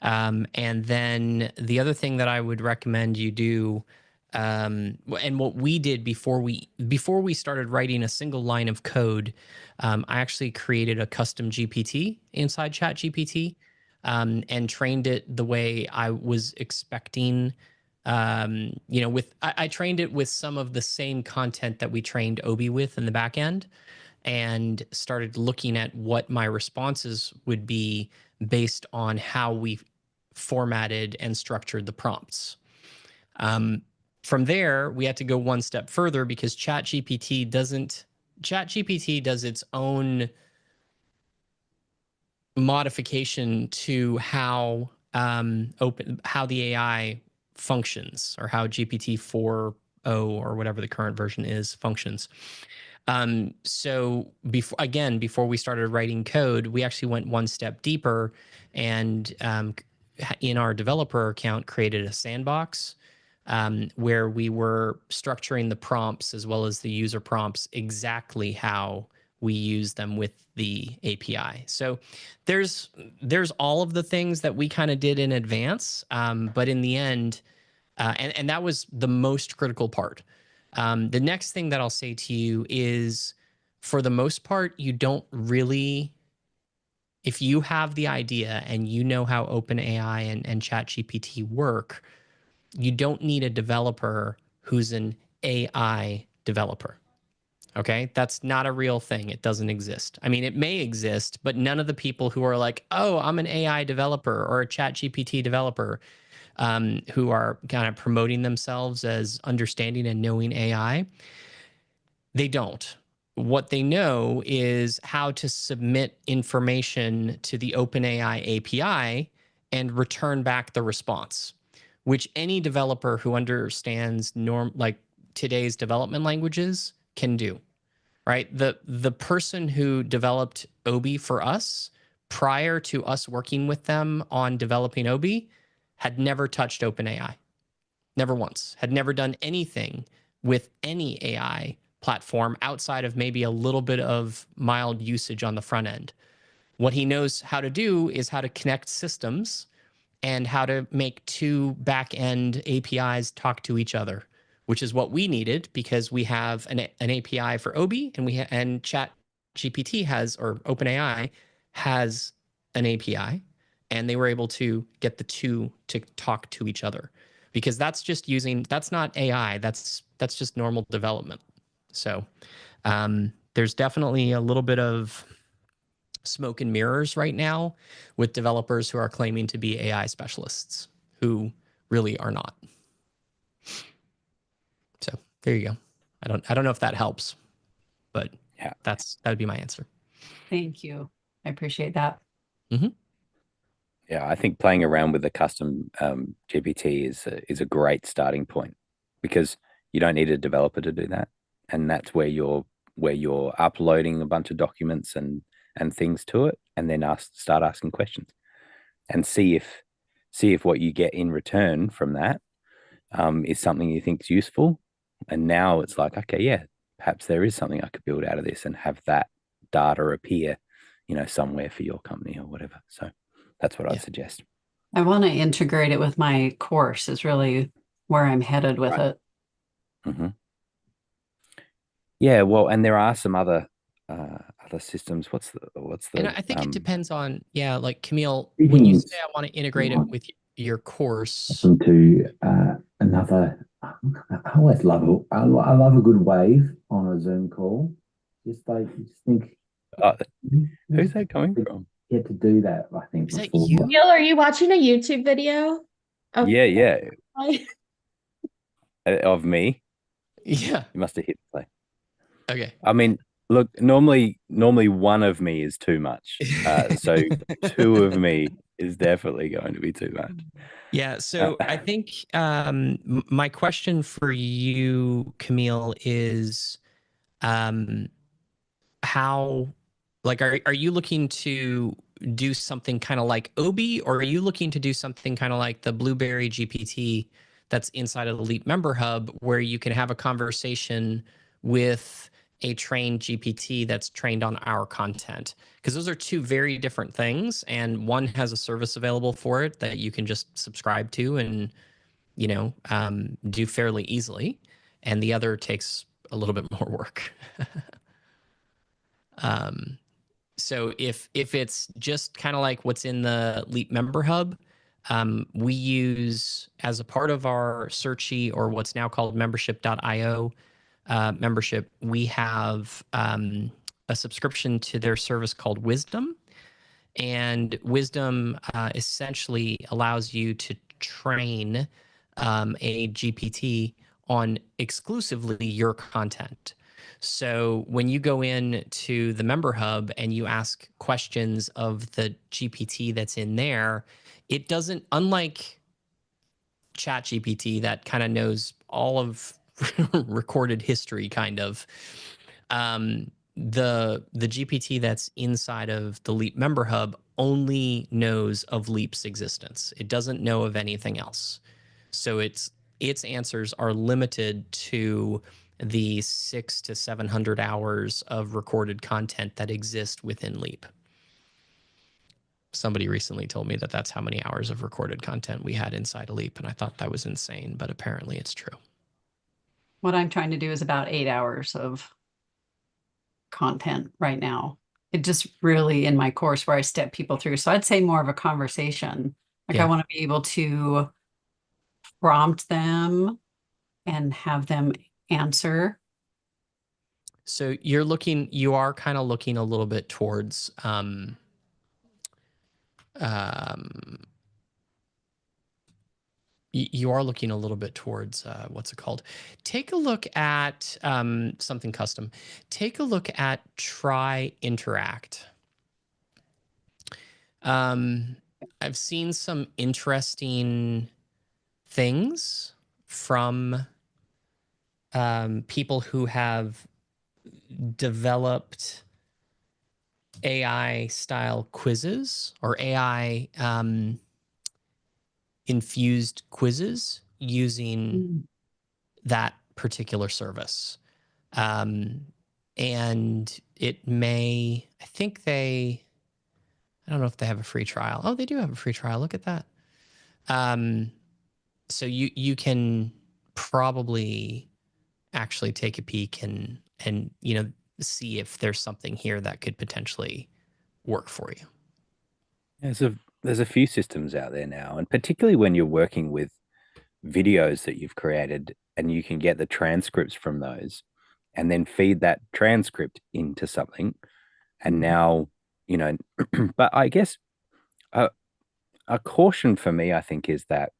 And then the other thing that I would recommend you do, and what we did before we started writing a single line of code, I actually created a custom GPT inside ChatGPT, and trained it the way I was expecting. I trained it with some of the same content that we trained Obi with in the back end, and started looking at what my responses would be based on how we formatted and structured the prompts. From there, we had to go one step further because ChatGPT does its own modification to how how the AI functions, or how GPT 4.0 or whatever the current version is functions. So before we started writing code, we actually went one step deeper, and in our developer account created a sandbox, where we were structuring the prompts as well as the user prompts exactly how we use them with the API. So there's all of the things that we kind of did in advance, but in the end, and that was the most critical part. The next thing that I'll say to you is, for the most part, you don't really, if you have the idea and you know how OpenAI and ChatGPT work, you don't need a developer who's an AI developer. Okay. That's not a real thing. It doesn't exist. I mean, it may exist, but none of the people who are like, oh, I'm an AI developer or a chat GPT developer, who are kind of promoting themselves as understanding and knowing AI, they don't. What they know is how to submit information to the OpenAI API and return back the response, which any developer who understands like today's development languages can do. Right? The person who developed Obi for us prior to us working with them on developing Obi had never touched OpenAI. Never once. Had never done anything with any AI platform outside of maybe a little bit of mild usage on the front end. What he knows how to do is how to connect systems and how to make two back-end APIs talk to each other, which is what we needed because we have an API for Obi and Chat GPT has, or OpenAI has an API, and they were able to get the two to talk to each other because that's not AI, that's just normal development. So there's definitely a little bit of smoke and mirrors right now with developers who are claiming to be AI specialists who really are not. So there you go. I don't know if that helps, but Yeah. that would be my answer. Thank you. I appreciate that. Mm-hmm. Yeah, I think playing around with the custom GPT is a great starting point because you don't need a developer to do that, and that's where you're uploading a bunch of documents and things to it, and then start asking questions and see if what you get in return from that is something you think is useful. And now it's like, okay, yeah, perhaps there is something I could build out of this and have that data appear, somewhere for your company or whatever. So that's what I'd suggest. I want to integrate it with my course is really where I'm headed with it. Mm-hmm. Yeah, well, and there are some other systems. What's the And I think it depends on, like Camille, Speaking when you say I want to integrate it with your course. to another, I always love it. I love a good wave on a Zoom call. Just think, who's that coming from? Get to do that. I think Is that before. you? Neil, are you watching a YouTube video? Yeah. Of me. Yeah. You must have hit play. Okay. I mean, look, normally one of me is too much. So two of me is definitely going to be too much. Yeah. So I think my question for you, Camille, is how, like, are you looking to do something kind of like Obi, or are you looking to do something kind of like the Blueberry GPT that's inside of the Leap Member Hub, where you can have a conversation with a trained GPT that's trained on our content? Because those are two very different things, and one has a service available for it that you can just subscribe to and do fairly easily, and the other takes a little bit more work. So if it's just kind of like what's in the Leap Member Hub, we use, as a part of our Searchy, or what's now called membership.io membership, we have a subscription to their service called Wisdom. And Wisdom essentially allows you to train a GPT on exclusively your content. So when you go in to the Member Hub and you ask questions of the GPT that's in there, it doesn't, unlike Chat GPT that kind of knows all of recorded history, kind of, the GPT that's inside of the Leap Member Hub only knows of Leap's existence. It doesn't know of anything else. So its answers are limited to the 600 to 700 hours of recorded content that exist within Leap. Somebody recently told me that that's how many hours of recorded content we had inside of Leap, and I thought that was insane, but apparently it's true. What I'm trying to do is about 8 hours of content right now. It just really, in my course where I step people through. So I'd say more of a conversation. Like, I want to be able to prompt them and have them answer. So you are kind of looking a little bit towards you are looking a little bit towards what's it called? Take a look at something custom. Take a look at Try Interact. I've seen some interesting things from people who have developed AI style quizzes or AI infused quizzes using that particular service. And it may, I think I don't know if they have a free trial. Oh, they do have a free trial. Look at that. So you can probably actually take a peek and see if there's something here that could potentially work for you. There's a few systems out there now, and particularly when you're working with videos that you've created and you can get the transcripts from those and then feed that transcript into something. And now, but I guess a caution for me, I think, is that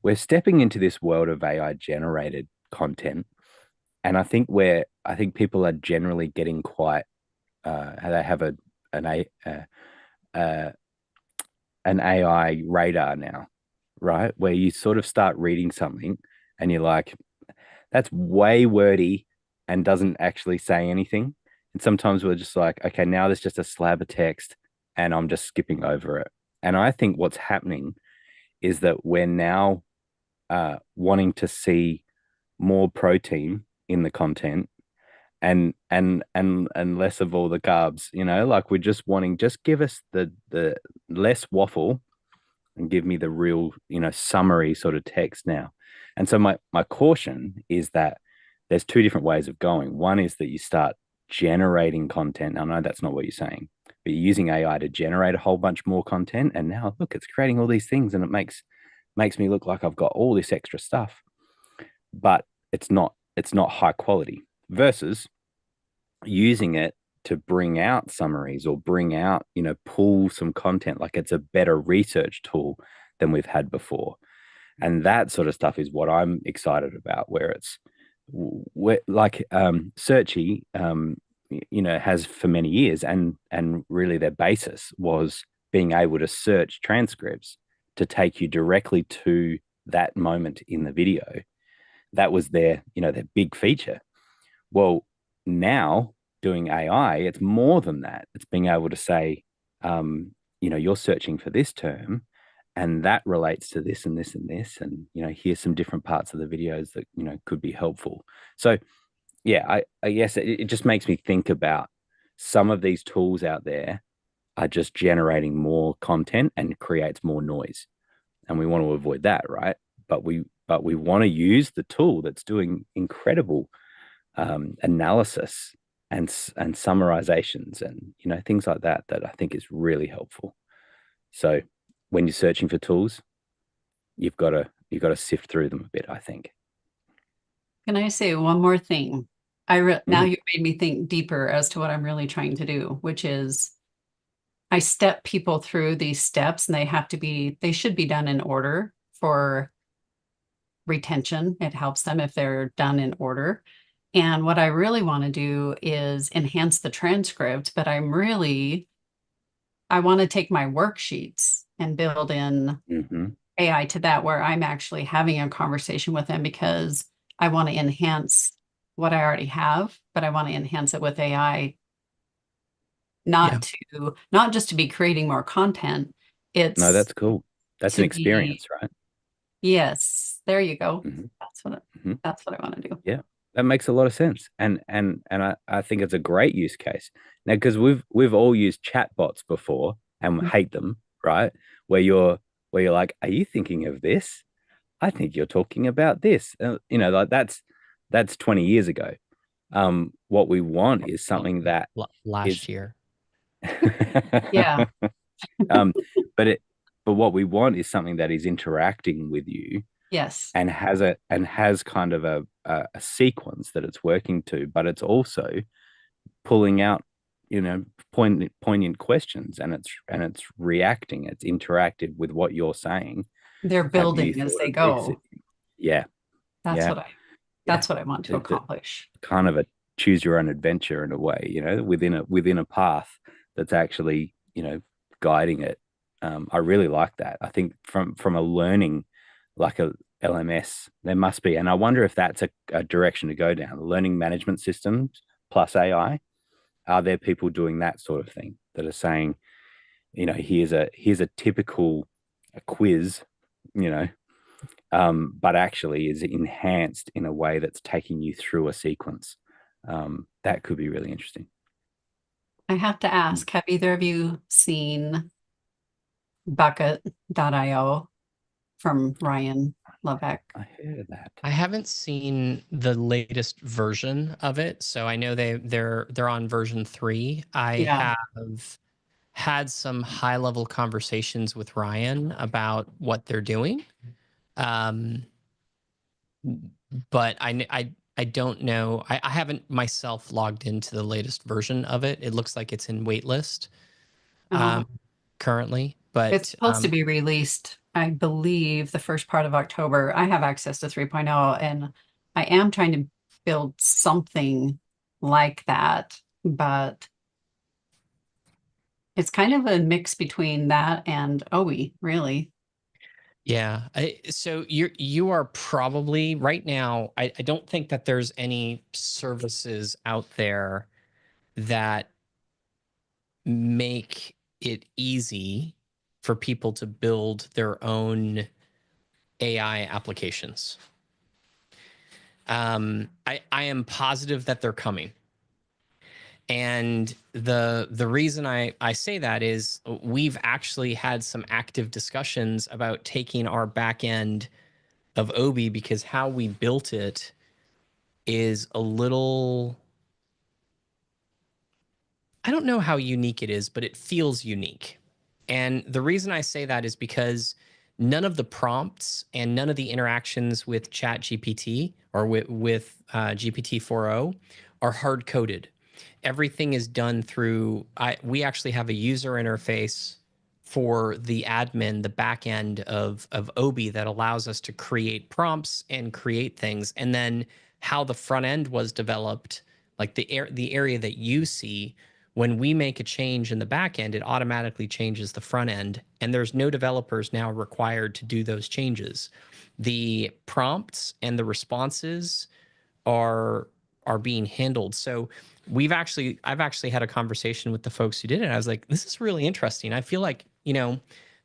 we're stepping into this world of AI generated content. And I think people are generally getting quite, they have an AI radar now, right? Where you sort of start reading something and you're like, that's way wordy and doesn't actually say anything. And sometimes we're just like, okay, now there's just a slab of text and I'm just skipping over it. And I think what's happening is that we're now wanting to see more protein in the content and less of all the carbs, like we're just wanting, just give us the less waffle and give me the real, summary sort of text now. And so my caution is that there's two different ways of going. One is that you start generating content. I know that's not what you're saying, but you're using AI to generate a whole bunch more content. And now look, it's creating all these things and it makes me look like I've got all this extra stuff, but it's not high quality, versus using it to bring out summaries or bring out, pull some content. Like it's a better research tool than we've had before. And that sort of stuff is what I'm excited about, where it's like Searchy, has for many years, and really their basis was being able to search transcripts to take you directly to that moment in the video. That was their big feature. Well, now doing AI, it's more than that. It's being able to say, you're searching for this term and that relates to this and this and this. And, here's some different parts of the videos that, could be helpful. So yeah, I guess it just makes me think about some of these tools out there are just generating more content and creates more noise. And we want to avoid that, right? But we want to use the tool that's doing incredible analysis and summarizations and things like that I think is really helpful. So when you're searching for tools, you've got to sift through them a bit, I think. Can I say one more thing? Now you made me think deeper as to what I'm really trying to do, which is I step people through these steps, and they should be done in order for retention. It helps them if they're done in order. And what I really want to do is enhance the transcript, but I want to take my worksheets and build in AI to that, where I'm actually having a conversation with them, because I want to enhance what I already have, but I want to enhance it with AI, not just to be creating more content. No, that's cool. That's an experience, right? Yes, there you go. That's what I want to do. Yeah, that makes a lot of sense, and I think it's a great use case now, because we've all used chatbots before and hate them, right? Where you're like, are you thinking of this? I think you're talking about this. Like that's 20 years ago. What we want is something that last year. Yeah. But what we want is something that is interacting with you, Yes. and has kind of a sequence that it's working to, but it's also pulling out, poignant questions, and it's reacting, it's interactive with what you're saying. They're Have you building as thought they of this? go. Yeah, That's yeah, what I yeah. that's what I want to accomplish. Kind of a choose your own adventure in a way, within a path that's actually, guiding it. I really like that. I think from a learning, like a LMS, there must be, and I wonder if that's a direction to go down. Learning management systems plus AI. Are there people doing that sort of thing that are saying, here's a typical quiz, but actually is enhanced in a way that's taking you through a sequence. That could be really interesting. I have to ask, have either of you seen Bucket.io from Ryan Lebeck? I heard that. I haven't seen the latest version of it, so I know they're on version 3. I Yeah. have had some high level conversations with Ryan about what they're doing, but I don't know. I haven't myself logged into the latest version of it. It looks like it's in waitlist currently, but It's supposed to be released, I believe, the first part of October. I have access to 3.0, and I am trying to build something like that, but it's kind of a mix between that and OE, really. Yeah. So you are probably right now. I don't think that there's any services out there that make it easy for people to build their own AI applications. I am positive that they're coming. And the reason I say that is we've actually had some active discussions about taking our back end of Obi, because how we built it is a little, I don't know how unique it is, but it feels unique. And the reason I say that is because none of the prompts and none of the interactions with Chat GPT or with GPT 4.0 are hard coded. Everything is done through, we actually have a user interface for the admin, the back end of Obi, that allows us to create prompts and create things. And then how the front end was developed, like the area that you see, when we make a change in the back end, it automatically changes the front end, and there's no developers now required to do those changes. The prompts and the responses are being handled. So I've actually had a conversation with the folks who did it. I was like, this is really interesting. I feel like,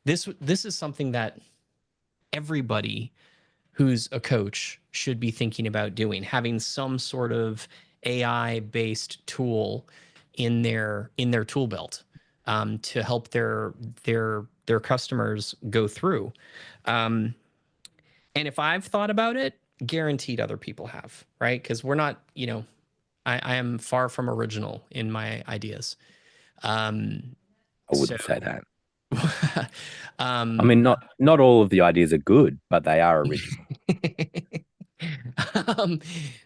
this is something that everybody who's a coach should be thinking about doing, having some sort of AI based tool in their tool belt, to help their customers go through. And if I've thought about it, guaranteed other people have, right? Because we're not, I am far from original in my ideas. I wouldn't say that. I um, mean, not all of the ideas are good, but they are original. um,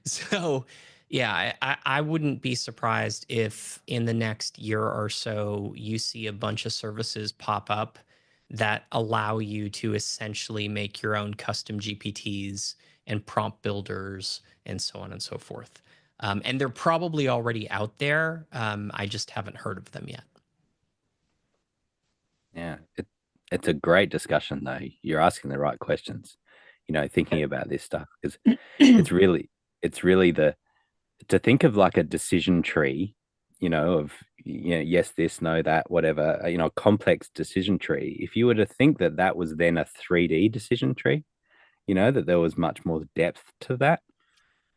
so yeah, I wouldn't be surprised if in the next year or so you see a bunch of services pop up that allow you to essentially make your own custom GPTs and prompt builders and so on and so forth. And they're probably already out there. I just haven't heard of them yet. Yeah, it's a great discussion though. You're asking the right questions, thinking about this stuff, because it's really the to think of like a decision tree, of yes, this, no, that, whatever, a complex decision tree. If you were to think that that was then a 3D decision tree, that there was much more depth to that,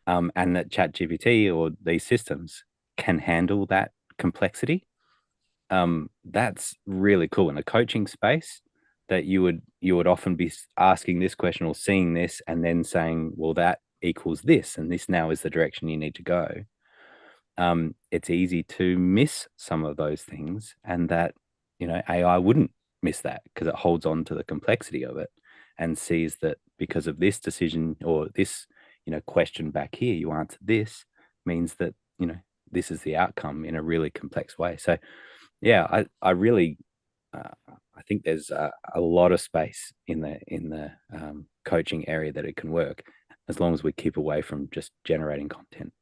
and that ChatGPT or these systems can handle that complexity. That's really cool in a coaching space, that you would often be asking this question or seeing this and then saying, well, that equals this, and this now is the direction you need to go. It's easy to miss some of those things, and that AI wouldn't miss that because it holds on to the complexity of it and sees that because of this decision or this, question back here, you answered this, means that, this is the outcome in a really complex way. So yeah, I really, I think there's a lot of space in the coaching area that it can work, as long as we keep away from just generating content.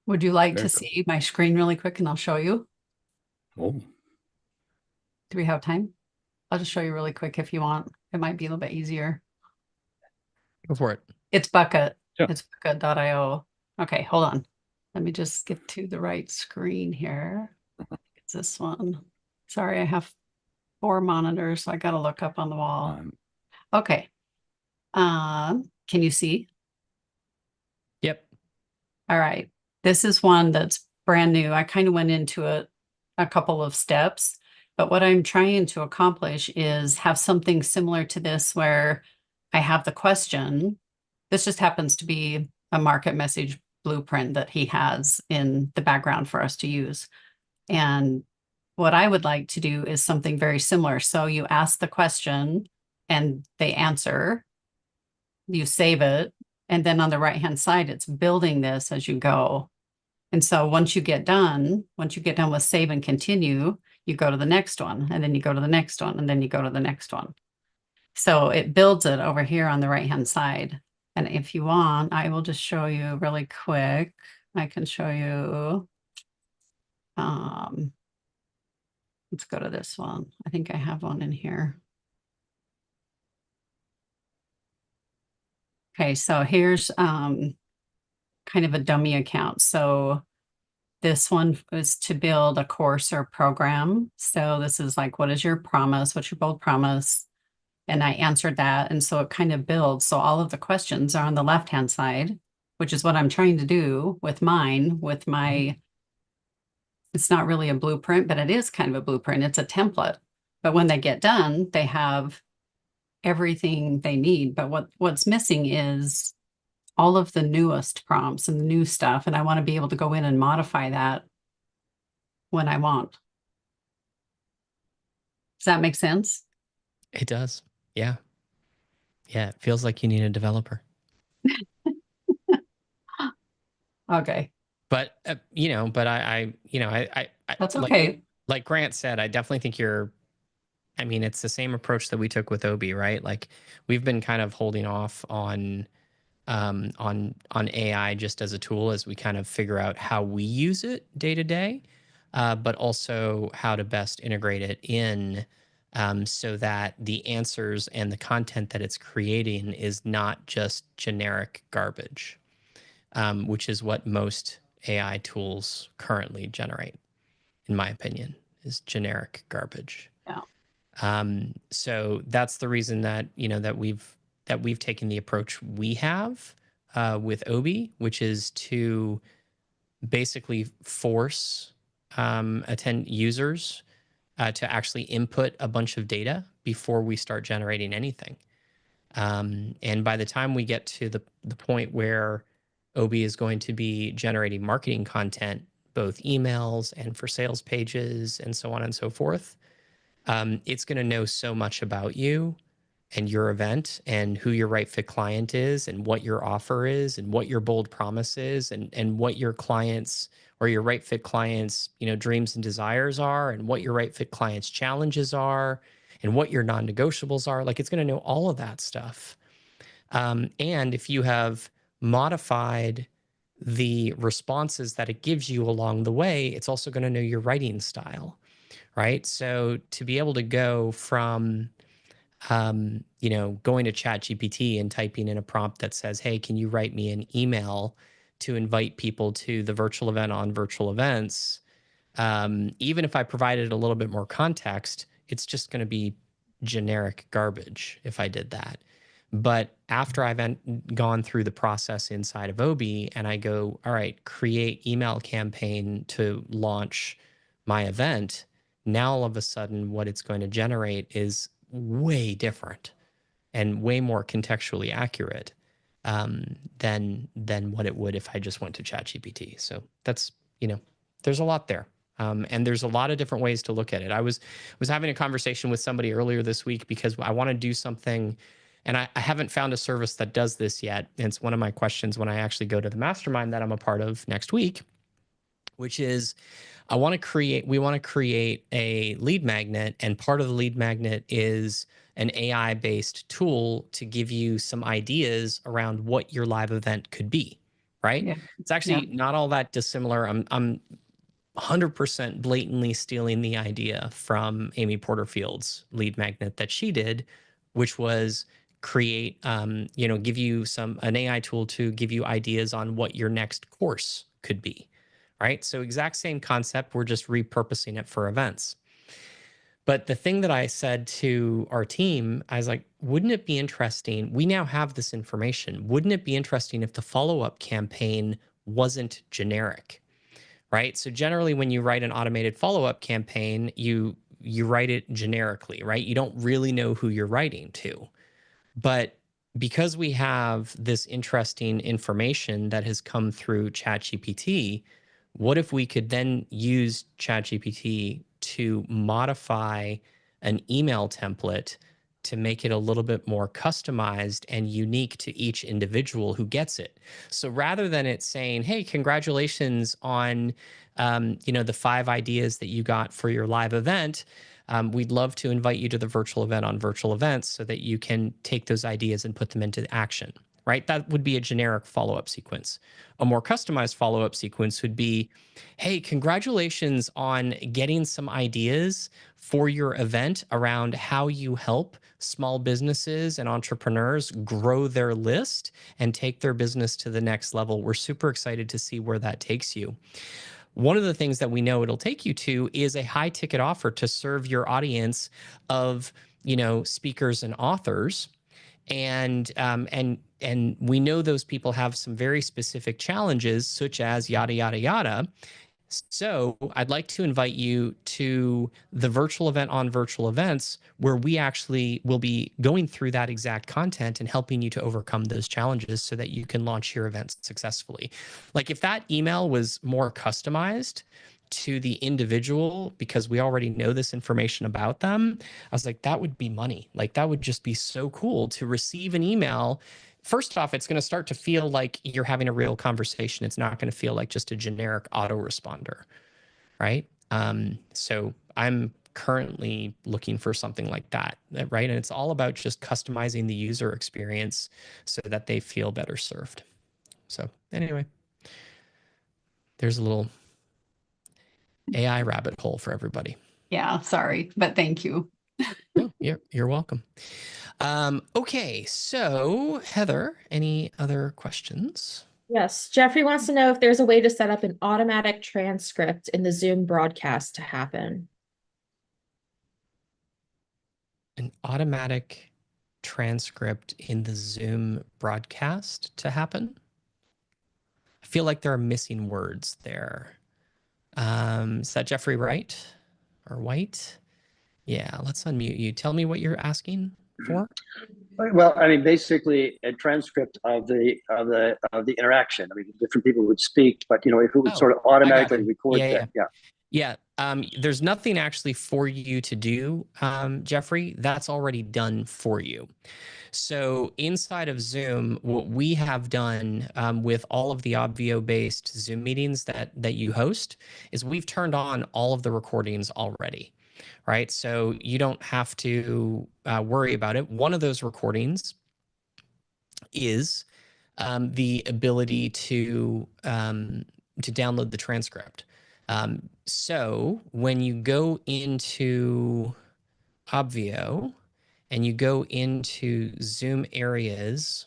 Would you like Very to cool. see my screen really quick and I'll show you? Oh, Do we have time? I'll just show you really quick if you want. It might be a little bit easier. Go for it. It's Bucket. Sure. It's bucket.io. Okay, hold on. Let me just get to the right screen here. It's this one. Sorry, I have 4 monitors, so I got to look up on the wall. Okay. Can you see? Yep. All right. This is one that's brand new. I kind of went into it a couple of steps, but what I'm trying to accomplish is have something similar to this where I have the question. This just happens to be a market message blueprint that he has in the background for us to use. And what I would like to do is something very similar. So you ask the question and they answer, you save it, and then on the right-hand side, it's building this as you go. And so once you get done with save and continue, you go to the next one, and then you go to the next one, and then you go to the next one. So it builds it over here on the right-hand side. And if you want, I will just show you really quick. I can show you, let's go to this one. I think I have one in here. Okay, so here's kind of a dummy account. So this one is to build a course or program. So this is like, what is your promise? What's your bold promise? And I answered that. And so it kind of builds. So all of the questions are on the left-hand side, which is what I'm trying to do with mine, with my, it's not really a blueprint, but it is kind of a blueprint. It's a template. But when they get done, they have everything they need. But what's missing is all of the newest prompts and the new stuff. And I want to be able to go in and modify that when I want. Does that make sense? It does. Yeah. Yeah. It feels like you need a developer. Okay. But, I That's okay. Like Grant said, I definitely think it's the same approach that we took with Obi, right? Like we've been kind of holding off on AI just as a tool as we kind of figure out how we use it day to day, but also how to best integrate it in so that the answers and the content that it's creating is not just generic garbage, which is what most AI tools currently generate, in my opinion, is generic garbage. Yeah. So that's the reason that we've taken the approach we have with Obi, which is to basically force attend users to actually input a bunch of data before we start generating anything. And by the time we get to the point where Obi is going to be generating marketing content, both emails and for sales pages and so on and so forth, it's going to know so much about you and your event and who your right fit client is and what your offer is and what your bold promise is and what your clients or your right fit clients, dreams and desires are and what your right fit clients' challenges are and what your non-negotiables are. Like it's going to know all of that stuff. And if you have modified the responses that it gives you along the way, it's also going to know your writing style, right? So to be able to go from going to ChatGPT and typing in a prompt that says, hey, can you write me an email to invite people to the virtual event on virtual events? Even if I provided a little bit more context, it's just going to be generic garbage if I did that. But after I've gone through the process inside of Obi and I go, all right, create email campaign to launch my event, now all of a sudden what it's going to generate is way different and way more contextually accurate than what it would if I just went to ChatGPT. So that's, there's a lot there. And there's a lot of different ways to look at it. I was having a conversation with somebody earlier this week because I want to do something, and I haven't found a service that does this yet. And it's one of my questions when I actually go to the mastermind that I'm a part of next week, which is we want to create a lead magnet, and part of the lead magnet is an AI-based tool to give you some ideas around what your live event could be, right? Yeah. It's actually not all that dissimilar. I'm 100% blatantly stealing the idea from Amy Porterfield's lead magnet that she did, which was create, give you an AI tool to give you ideas on what your next course could be, right? So exact same concept, we're just repurposing it for events. But the thing that I said to our team, I was like, wouldn't it be interesting? We now have this information. Wouldn't it be interesting if the follow-up campaign wasn't generic? Right? So generally when you write an automated follow-up campaign, you write it generically, right? You don't really know who you're writing to. But because we have this interesting information that has come through ChatGPT, what if we could then use ChatGPT to modify an email template to make it a little bit more customized and unique to each individual who gets it? So rather than it saying, hey, congratulations on the 5 ideas that you got for your live event, we'd love to invite you to the virtual event on virtual events so that you can take those ideas and put them into action, right? That would be a generic follow-up sequence. A more customized follow-up sequence would be, hey, congratulations on getting some ideas for your event around how you help small businesses and entrepreneurs grow their list and take their business to the next level. We're super excited to see where that takes you. One of the things that we know it'll take you to is a high ticket offer to serve your audience of, speakers and authors. And we know those people have some very specific challenges, such as yada, yada, yada. So I'd like to invite you to the virtual event on virtual events, where we actually will be going through that exact content and helping you to overcome those challenges so that you can launch your event successfully. Like if that email was more customized to the individual, because we already know this information about them, I was like, that would be money. Like that would just be so cool to receive an email. First off, it's going to start to feel like you're having a real conversation. It's not going to feel like just a generic autoresponder, right? So I'm currently looking for something like that, right? And it's all about just customizing the user experience so that they feel better served. So anyway, there's a little AI rabbit hole for everybody. Yeah, sorry, but thank you. No, you're welcome. Okay, so Heather, any other questions? Yes, Jeffrey wants to know if there's a way to set up an automatic transcript in the Zoom broadcast to happen. An automatic transcript in the Zoom broadcast to happen? I feel like there are missing words there. Is that Jeffrey Wright or White? Yeah, let's unmute you. Tell me what you're asking for. Well, I mean, basically a transcript of the interaction. I mean, different people would speak, but if it would sort of automatically record that, Yeah. There's nothing actually for you to do, Jeffrey. That's already done for you. So inside of Zoom, what we have done with all of the Obvio-based Zoom meetings that you host is we've turned on all of the recordings already, right? So you don't have to worry about it. One of those recordings is the ability to download the transcript. So when you go into Obvio and you go into Zoom areas,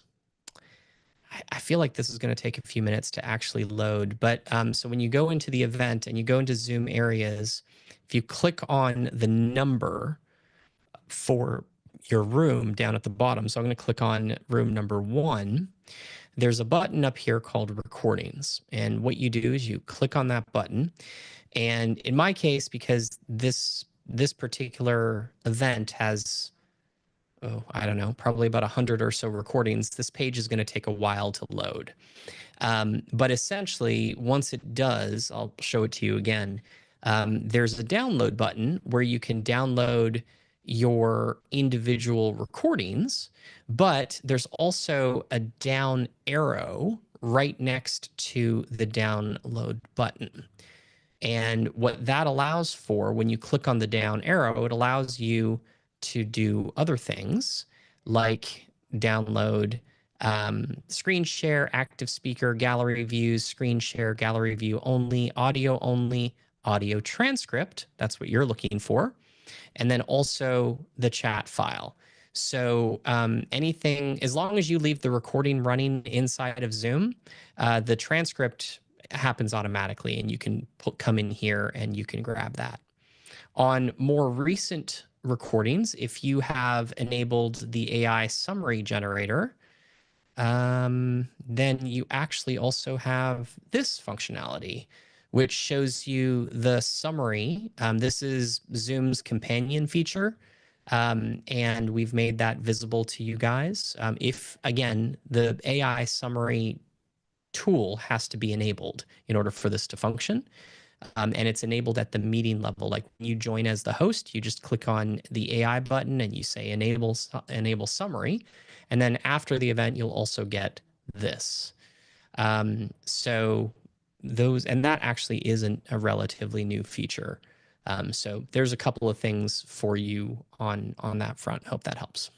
I feel like this is going to take a few minutes to actually load. But so when you go into the event and you go into Zoom areas, if you click on the number for your room down at the bottom, so I'm going to click on room number 1. There's a button up here called recordings. And what you do is you click on that button. And in my case, because this particular event has, I don't know, probably about 100 or so recordings, this page is going to take a while to load. But essentially, once it does, I'll show it to you again. there's a download button where you can download your individual recordings, but there's also a down arrow right next to the download button. And what that allows for, when you click on the down arrow, it allows you to do other things like download screen share, active speaker, gallery views, screen share, gallery view only, audio transcript. That's what you're looking for. And then also the chat file. So anything, as long as you leave the recording running inside of Zoom, the transcript happens automatically, and you can come in here and you can grab that. On more recent recordings, if you have enabled the AI summary generator, then you actually also have this functionality, which shows you the summary. This is Zoom's companion feature, and we've made that visible to you guys. If, again, the AI summary tool has to be enabled in order for this to function. And it's enabled at the meeting level. Like when you join as the host, you just click on the AI button and you say enable summary. And then after the event, you'll also get this. So those, and that actually isn't a relatively new feature. So there's a couple of things for you on that front. Hope that helps.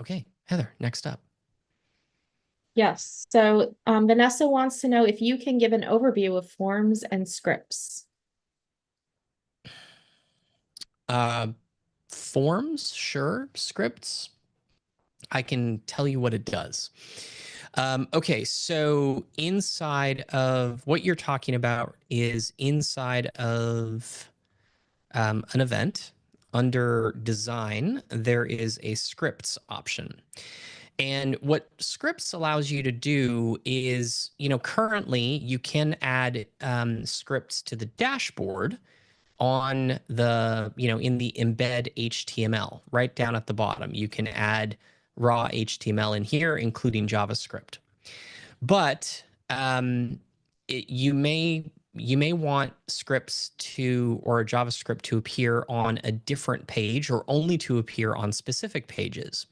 Okay, Heather, next up. Yes. So Vanessa wants to know if you can give an overview of forms and scripts. Forms, sure. Scripts, I can tell you what it does. Okay, so inside of what you're talking about is inside of an event under design, there is a scripts option. And what scripts allows you to do is, currently you can add scripts to the dashboard on the, in the embed HTML right down at the bottom. You can add raw HTML in here, including JavaScript. But you may want scripts or JavaScript to appear on a different page or only to appear on specific pages.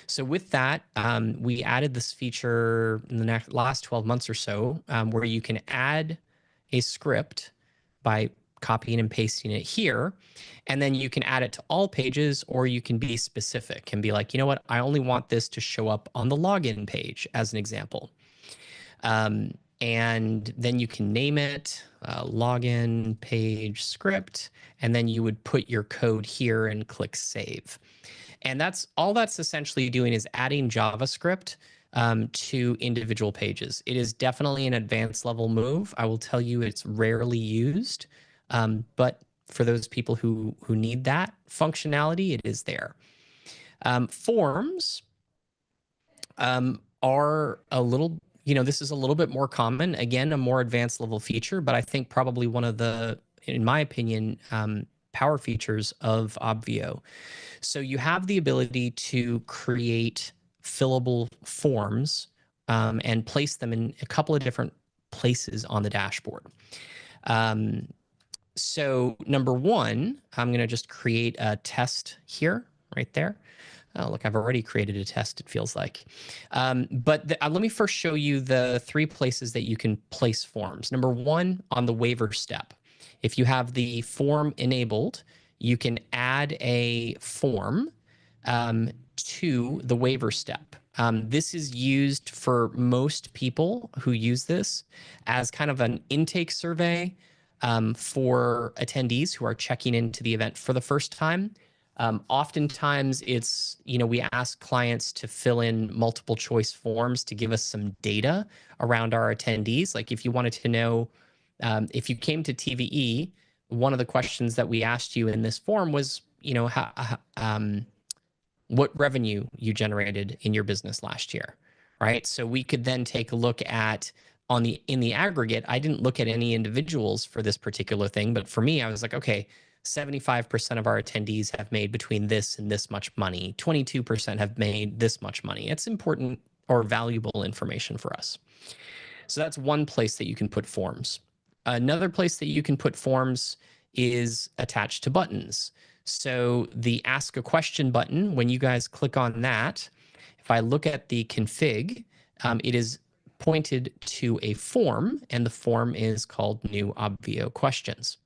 So with that, we added this feature in the last 12 months or so, where you can add a script by copying and pasting it here, and then you can add it to all pages, or you can be specific and be like, you know what, I only want this to show up on the login page, as an example. And then you can name it login page script, and then you would put your code here and click save. And that's essentially doing is adding JavaScript to individual pages. It is definitely an advanced level move. I will tell you it's rarely used, but for those people who need that functionality, it is there. Forms are a little, this is a little bit more common. Again, a more advanced level feature, but I think probably one of the, in my opinion, power features of Obvio. So you have the ability to create fillable forms and place them in a couple of different places on the dashboard. So number one, I'm going to just create a test here, right there. Oh, look, I've already created a test, it feels like. But let me first show you the 3 places that you can place forms. Number one, on the waiver step. If you have the form enabled, you can add a form to the waiver step. This is used for most people who use this as kind of an intake survey for attendees who are checking into the event for the first time. Oftentimes it's, we ask clients to fill in multiple choice forms to give us some data around our attendees. Like if you wanted to know, if you came to TVE, one of the questions that we asked you in this form was, what revenue you generated in your business last year, right? So we could then take a look at in the aggregate. I didn't look at any individuals for this particular thing, but for me, I was like, okay, 75% of our attendees have made between this and this much money. 22% have made this much money. It's important or valuable information for us. So that's one place that you can put forms. Another place that you can put forms is attached to buttons. So the Ask a Question button, when you guys click on that, if I look at the config, it is pointed to a form, and the form is called New Obvio Questions.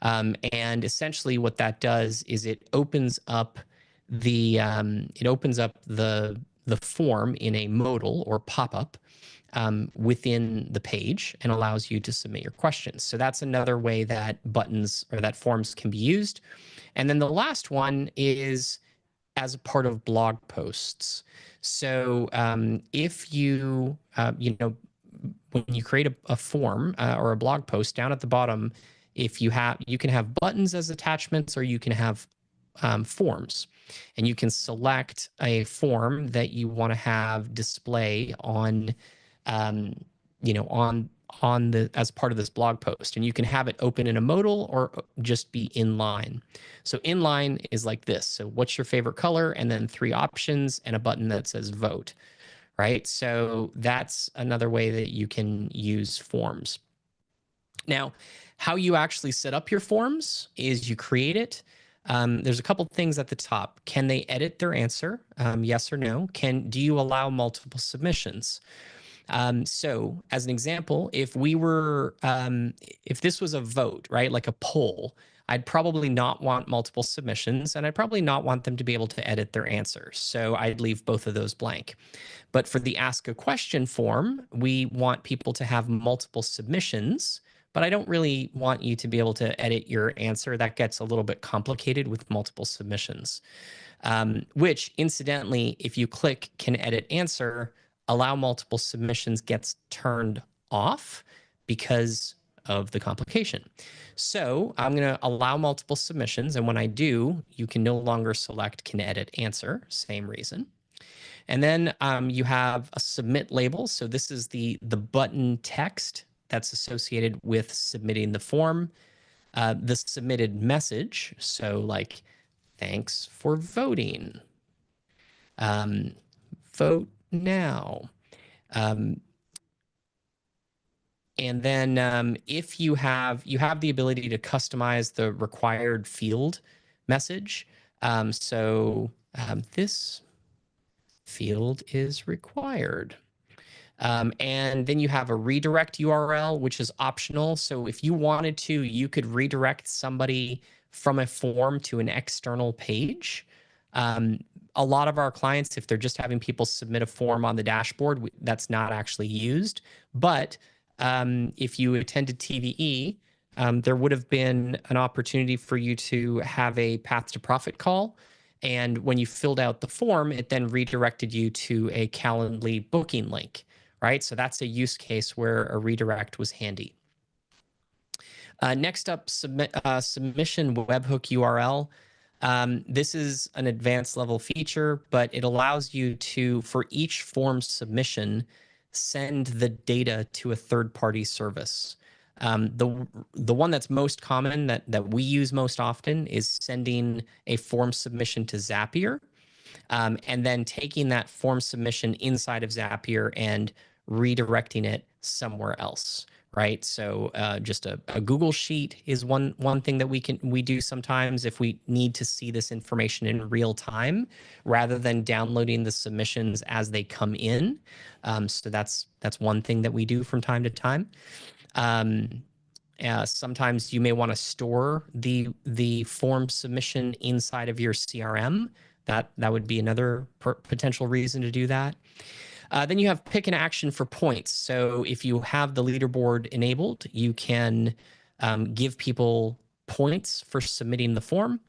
And essentially what that does is it opens up the form in a modal or pop-up within the page and allows you to submit your questions. So that's another way that buttons or that forms can be used. And then the last one is as a part of blog posts. So if you, when you create a form or a blog post, down at the bottom, you can have buttons as attachments, or you can have forms, and you can select a form that you want to have display on, as part of this blog post, and you can have it open in a modal or just be inline. So inline is like this. So what's your favorite color? And then 3 options and a button that says vote, right? So that's another way that you can use forms. Now, how you actually set up your forms is you create it. There's a couple things at the top. Can they edit their answer? Yes or no? Do you allow multiple submissions? So as an example, if this was a vote, right, like a poll, I'd probably not want multiple submissions, and I'd probably not want them to be able to edit their answers. So I'd leave both of those blank. But for the Ask a Question form, we want people to have multiple submissions, but I don't really want you to be able to edit your answer. That gets a little bit complicated with multiple submissions, which incidentally, if you click Can Edit Answer, Allow Multiple Submissions gets turned off because of the complication. So I'm going to allow multiple submissions, and when I do, you can no longer select Can Edit Answer, same reason. And then you have a submit label. So this is the button text that's associated with submitting the form. The submitted message, so like, thanks for voting. Vote now. And then if you have the ability to customize the required field message. This field is required. And then you have a redirect URL, which is optional. So if you wanted to, you could redirect somebody from a form to an external page. A lot of our clients, if they're just having people submit a form on the dashboard, that's not actually used. But if you attended TVE, there would have been an opportunity for you to have a path to profit call. And when you filled out the form, it then redirected you to a Calendly booking link, right? So that's a use case where a redirect was handy. Next up, submission webhook URL. This is an advanced level feature, but it allows you to, for each form submission, send the data to a third-party service. The one that's most common that we use most often is sending a form submission to Zapier, and then taking that form submission inside of Zapier and redirecting it somewhere else, right? So just a Google Sheet is one thing that we do sometimes if we need to see this information in real time, rather than downloading the submissions as they come in. So that's one thing that we do from time to time. Sometimes you may want to store the form submission inside of your CRM. That would be another potential reason to do that. Then you have pick an action for points. So if you have the leaderboard enabled, you can give people points for submitting the form.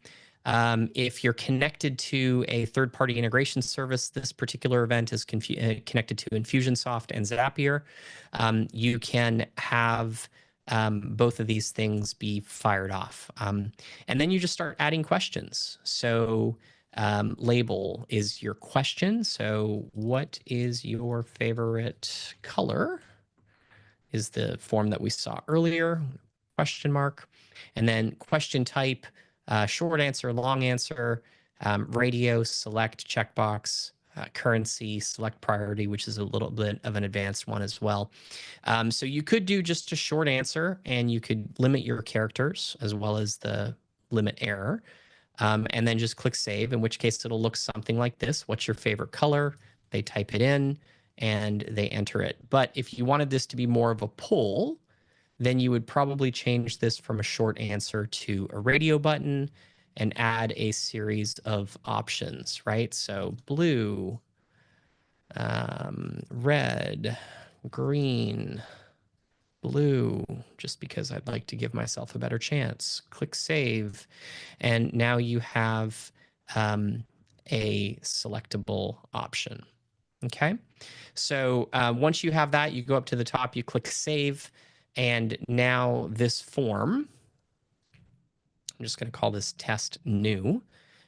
If you're connected to a third-party integration service, this particular event is connected to Infusionsoft and Zapier. You can have both of these things be fired off. And then you just start adding questions. So label is your question. So what is your favorite color? Is the form that we saw earlier, question mark. And then question type, short answer, long answer, radio, select, checkbox, currency, select priority, which is a little bit of an advanced one as well. So you could do just a short answer, and you could limit your characters as well as the limit error. And then just click save, in which case it'll look something like this. What's your favorite color? They type it in and they enter it. But if you wanted this to be more of a poll, then you would probably change this from a short answer to a radio button and add a series of options, right? So blue, red, green, blue, just because I'd like to give myself a better chance. Click save. And now you have a selectable option. Okay. So once you have that, you go up to the top, you click save. And now this form, I'm just going to call this test new,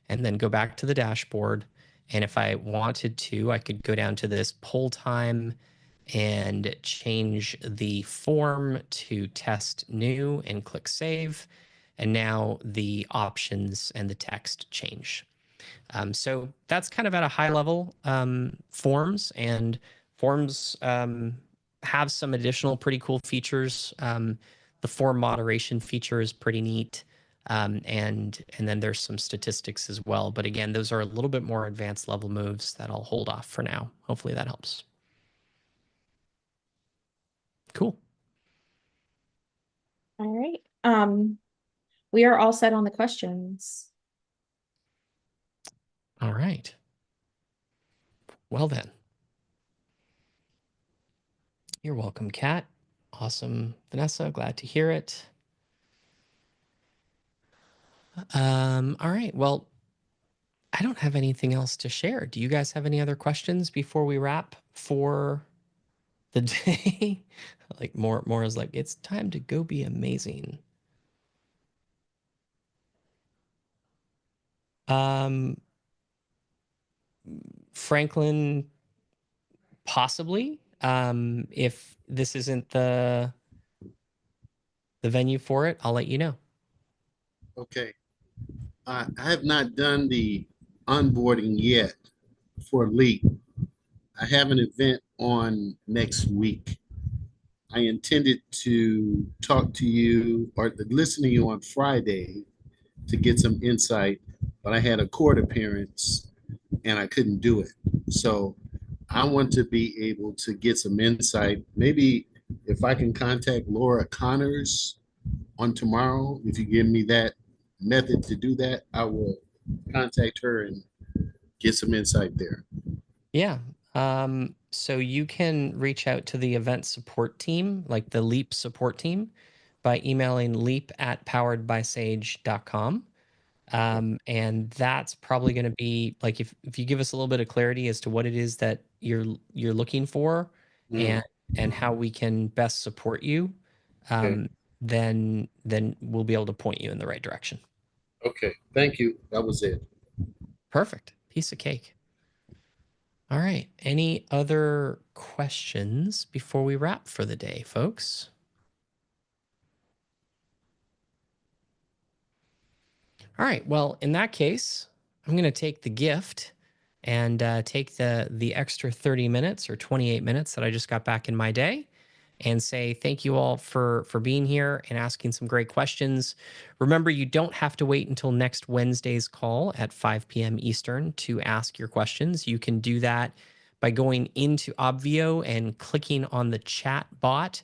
and then go back to the dashboard. And if I wanted to, I could go down to this poll time and change the form to test new and click save. And now the options and the text change. So that's kind of at a high level forms, and forms have some additional pretty cool features. The form moderation feature is pretty neat. And then there's some statistics as well. But again, those are a little bit more advanced level moves that I'll hold off for now. Hopefully that helps. Cool. All right. We are all set on the questions. All right. Well then. You're welcome, Kat. Awesome, Vanessa. Glad to hear it. All right. Well, I don't have anything else to share. Do you guys have any other questions before we wrap for the day? Like more is like, it's time to go be amazing. Franklin, possibly. If this isn't the venue for it, I'll let you know. Okay. I have not done the onboarding yet for LEAP. I have an event on next week. I intended to talk to you or listen to you on Friday to get some insight, but I had a court appearance and I couldn't do it. So I want to be able to get some insight. Maybe if I can contact Laura Connors on tomorrow, if you give me that method to do that, I will contact her and get some insight there. Yeah. So you can reach out to the event support team, like the LEAP support team, by emailing leap@poweredbysage.com. And that's probably going to be like, if you give us a little bit of clarity as to what it is that you're looking for and how we can best support you, then we'll be able to point you in the right direction. Okay. Thank you. That was it. Perfect. Piece of cake. All right. Any other questions before we wrap for the day, folks? All right. Well, in that case, I'm going to take the gift and take the extra 30 minutes or 28 minutes that I just got back in my day and say thank you all for being here and asking some great questions. Remember, you don't have to wait until next Wednesday's call at 5 p.m. Eastern to ask your questions. You can do that by going into Obvio and clicking on the chat bot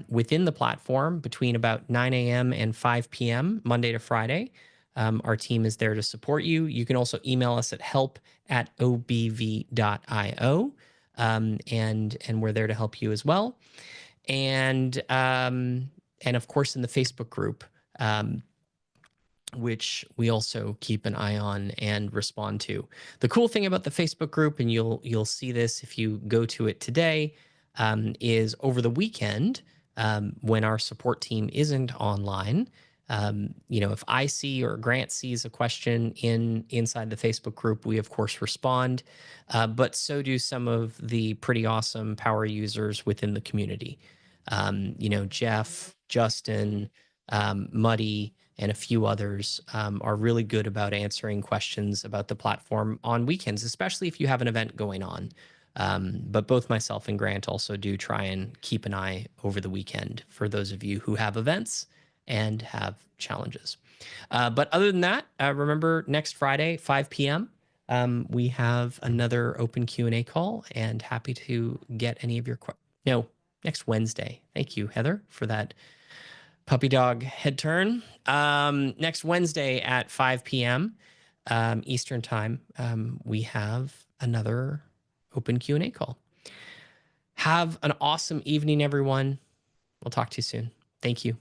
within the platform between about 9 a.m. and 5 p.m. Monday to Friday. Our team is there to support you. You can also email us at help@obv.io, and we're there to help you as well. And of course, in the Facebook group, which we also keep an eye on and respond to. The cool thing about the Facebook group, and you'll see this if you go to it today, is over the weekend when our support team isn't online. If I see or Grant sees a question inside the Facebook group, we of course respond, but so do some of the pretty awesome power users within the community. Jeff, Justin, Muddy, and a few others are really good about answering questions about the platform on weekends, especially if you have an event going on. But both myself and Grant also do try and keep an eye over the weekend for those of you who have events and have challenges. But other than that, remember next Friday, 5 p.m., we have another open Q&A call, and happy to get any of your next Wednesday. Thank you, Heather, for that puppy dog head turn. Next Wednesday at 5 p.m. Eastern time, we have another open Q&A call. Have an awesome evening, everyone. We'll talk to you soon. Thank you.